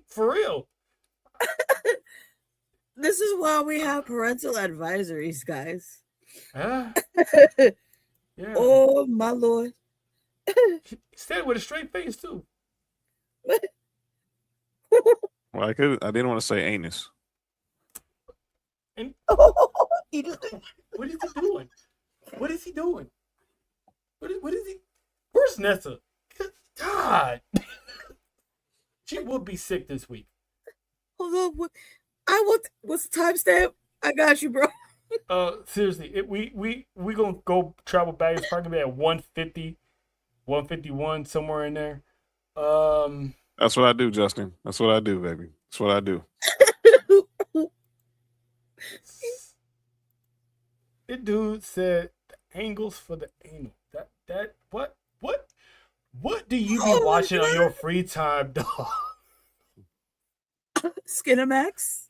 For real. This is why we have parental advisories, guys. Huh? Yeah. Oh my lord. He said with a straight face too. Well, I didn't want to say anus. And what is he doing? What is he doing? What is he? Where's Nessa? God. She will be sick this week. Hold on. What's the timestamp? I got you, bro. Seriously, we gonna go travel back. It's probably gonna be at 150, 151, somewhere in there. That's what I do, Justin. That's what I do, baby. That's what I do. The dude said the angles for the anal. That what do you be watching on your free time, dog? Skinamax?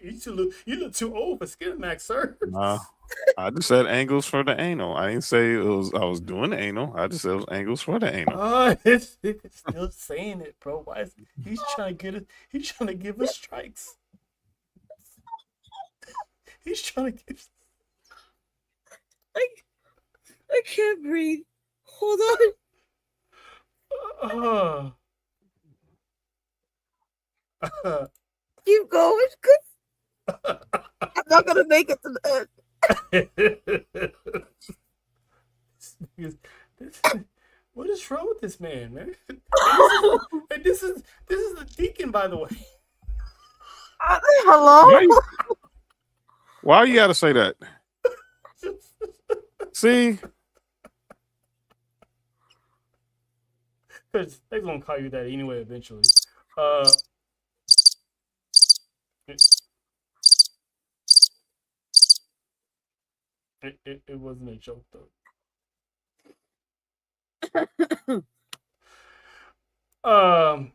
You look too old for Skinamax, sir. Nah, I just said angles for the anal. I didn't say I was doing the anal. I just said it was angles for the anal. Oh, it's still saying it, bro. Why is he's trying to get it? He's trying to give us strikes. He's trying to give. I can't breathe. Hold on. Keep going. I'm not gonna make it to the end. What is wrong with this man, man? This is the deacon, by the way. Hello? Why you gotta say that? See? Because they're gonna call you that anyway eventually. It wasn't a joke though.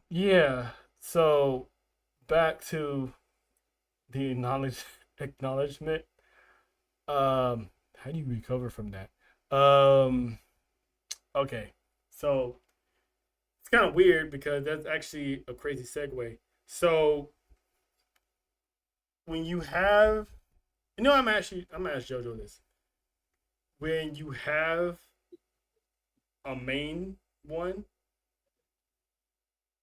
Yeah. So back to the acknowledgement. How do you recover from that? Okay. So it's kind of weird because that's actually a crazy segue. So when you have, I'm gonna ask JoJo this. When you have a main one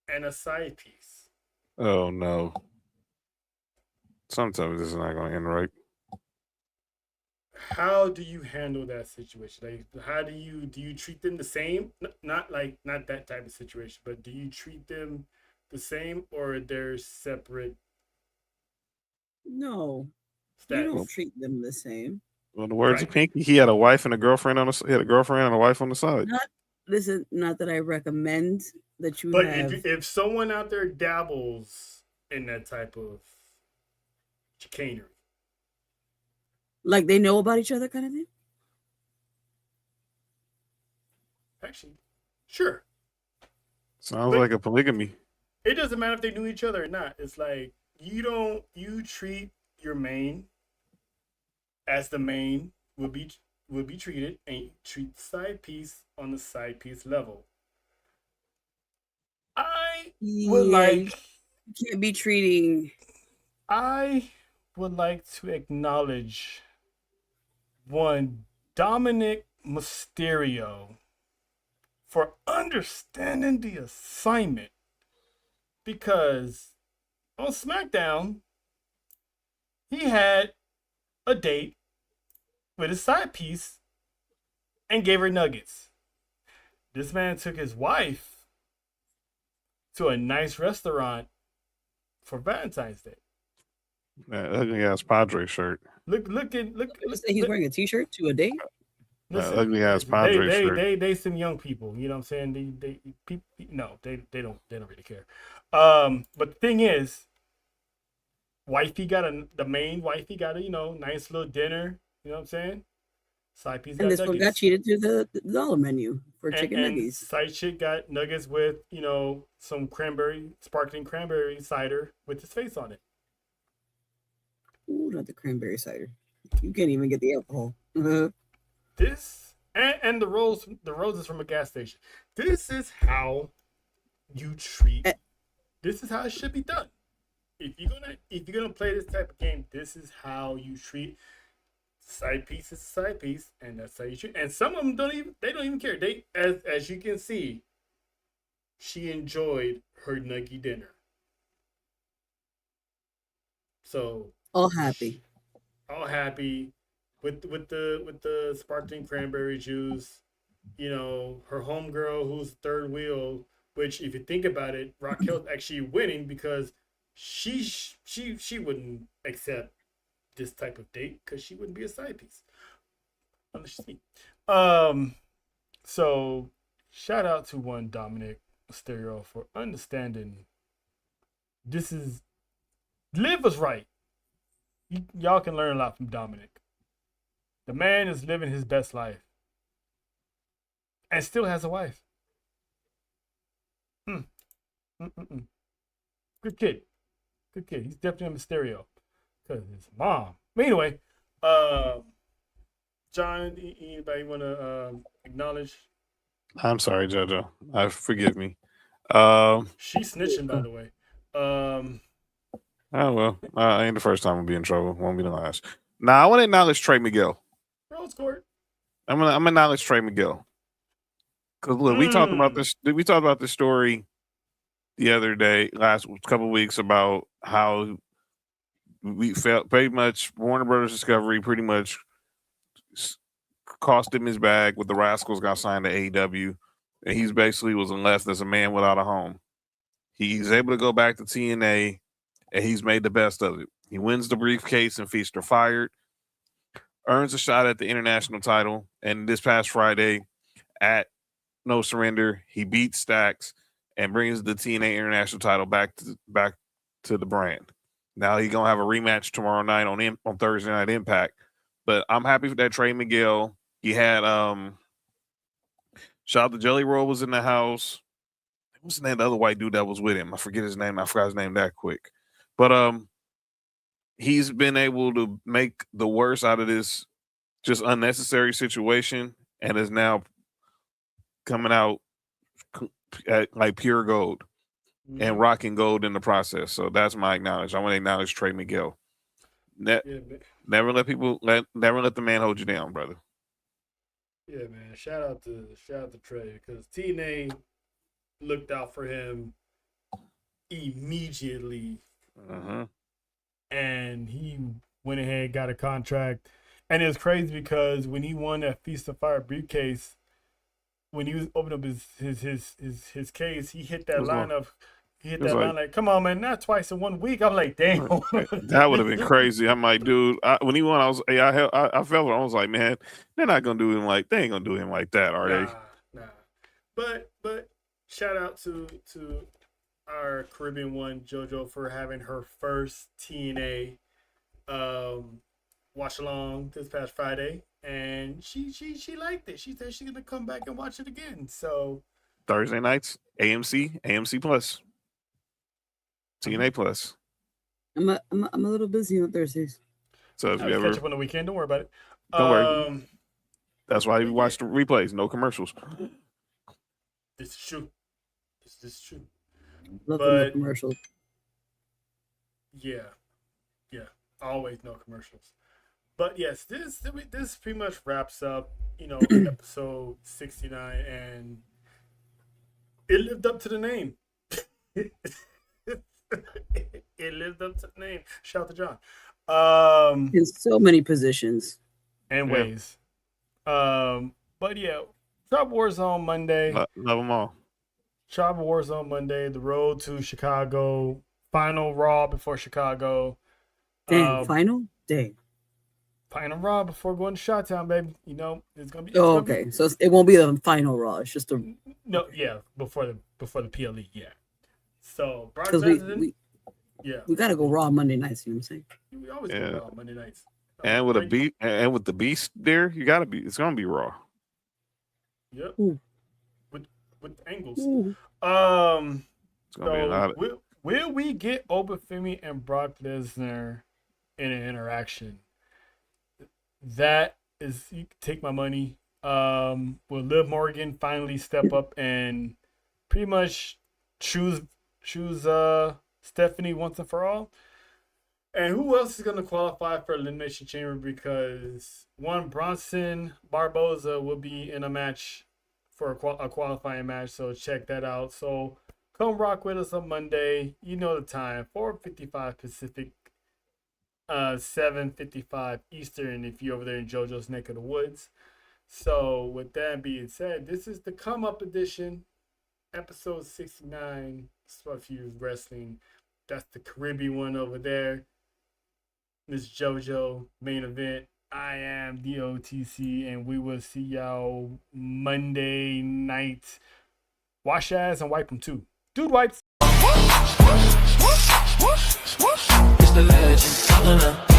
and a side piece. Oh no. Sometimes this is not gonna end right. how do you handle that situation? Like, how do you treat them the same? Not that type of situation, but do you treat them the same, or they're separate No, you status? don't treat them the same. In the words of Right. Pinky, he had a wife and a girlfriend on the. He had a girlfriend and a wife on the side. Not this is not that I recommend that you But have. if someone out there dabbles in that type of chicanery, Like they know about each other, kind of thing. actually, sure. Sounds But like a polygamy. it doesn't matter if they knew each other or not. It's like you treat your main as the main would be treated, and you treat the side piece on the side piece level. I would Yeah, you like can't be treating. I would like to acknowledge one Dominic Mysterio for understanding the assignment, because on SmackDown he had a date with his side piece and gave her nuggets. This man took his wife to a nice restaurant for Valentine's Day. That ugly ass Padre shirt. Look Say he's wearing a T-shirt to a date. That ugly ass Padre shirt. They some young people, you know what I'm saying? They people, no, they don't really care. But the thing is, the main wifey got a nice little dinner, you know what I'm saying? Side piece And got this one got nuggets. cheated to the dollar menu for chicken And nuggets. side chick got nuggets with some sparkling cranberry cider with his face on it. Ooh, not the cranberry cider. You can't even get the alcohol. This and the roses from a gas station. This is how you treat. This is how it should be done. If you're gonna play this type of game, this is how you treat side piece is side piece, and that's how you treat. And some of them don't even care. They as you can see, she enjoyed her nuggy dinner. So All happy. all happy with the sparkling cranberry juice. Her homegirl who's third wheel, which if you think about it, Raquel's actually winning because she wouldn't accept this type of date because she wouldn't be a side piece unless she's me. So shout out to one Dominic Mysterio for understanding this is Liv was right. Y'all can learn a lot from Dominic. The man is living his best life and still has a wife. Good kid. Good kid. He's definitely a Mysterio because his mom. But anyway, John, anybody want to acknowledge? I'm sorry, JoJo. Forgive me. She's snitching, by the way. Oh well, ain't the first time I'll be in trouble. Won't be the last. Now I want to acknowledge Trey Miguel. Rose Court. I'm gonna acknowledge Trey Miguel because look, we talked about this. We talked about this story the other day, last couple of weeks, about how we felt pretty much Warner Brothers Discovery pretty much cost him his bag with the Rascals got signed to AEW, and he's basically was left as a man without a home. He's able to go back to TNA, and he's made the best of it. He wins the briefcase and Feast or Fired, earns a shot at the international title, and this past Friday at No Surrender, he beats Stax and brings the TNA international title back to the brand. Now he's gonna have a rematch tomorrow night on Thursday Night Impact. But I'm happy for that Trey Miguel. He had shout out to Jelly Roll was in the house. What's the name of the other white dude that was with him? I forget his name. I forgot his name that quick. But he's been able to make the worst out of this just unnecessary situation and is now coming out at like pure gold and rocking gold in the process. So that's my acknowledge. I want to acknowledge Trey Miguel. Never let the man hold you down, brother. Yeah, man. Shout out to Trey because TNA looked out for him immediately. Uh-huh. And he went ahead, got a contract. And it was crazy because when he won that Feast of Fire briefcase, when he was opening up his case, he hit that line of, like, come on, man, not twice in 1 week. I'm like, damn. That would have been crazy. I'm like, dude, when he won, I felt it. I was like, man, they're not gonna do him like, they ain't gonna do him like that, are they? Nah. But shout out to our Caribbean one, JoJo, for having her first TNA watch along this past Friday, and she liked it. She said she's gonna come back and watch it again. So Thursday nights, AMC Plus, TNA Plus. I'm a little busy on Thursdays. So if you catch up on the weekend, don't worry about it. Don't worry. That's why you watch the replays, no commercials. This is true. This is true. Love the commercials. Yeah, always no commercials. But yes, this pretty much wraps up, episode 69, and it lived up to the name. It lived up to the name. Shout out to John. In so many positions and ways. But yeah, Tribal Wars on Monday. Love them all. Tribal Wars on Monday. The road to Chicago. Final Raw before Chicago. Final Raw before going to Chi-Town, baby. It's gonna be. Okay. So it won't be the final Raw. It's just before the PLE. Yeah. So Brock Lesnar. We gotta go Raw Monday nights. You know what I'm saying? We always go Raw Monday nights. And with with the Beast there, it's gonna be Raw. Yep. Ooh. With angles. Ooh. It's gonna be a lot of... Will we get Obafemi and Brock Lesnar in an interaction? That is, you can take my money. Will Liv Morgan finally step up and pretty much choose Stephanie once and for all? And who else is going to qualify for Elimination Chamber? Because Bronson Barboza will be in a match for a qualifying match, so check that out. So come rock with us on Monday. You know the time, 4:55 Pacific, 7:55 Eastern if you're over there in JoJo's neck of the woods. So with that being said, this is the Come Up Edition, episode 69, S4UWrestling Wrestling. That's the Caribbean one over there. Miss JoJo, main event. I am the OTC, and we will see y'all Monday night. Wash your ass and wipe them too. Dude wipes. It's the legend,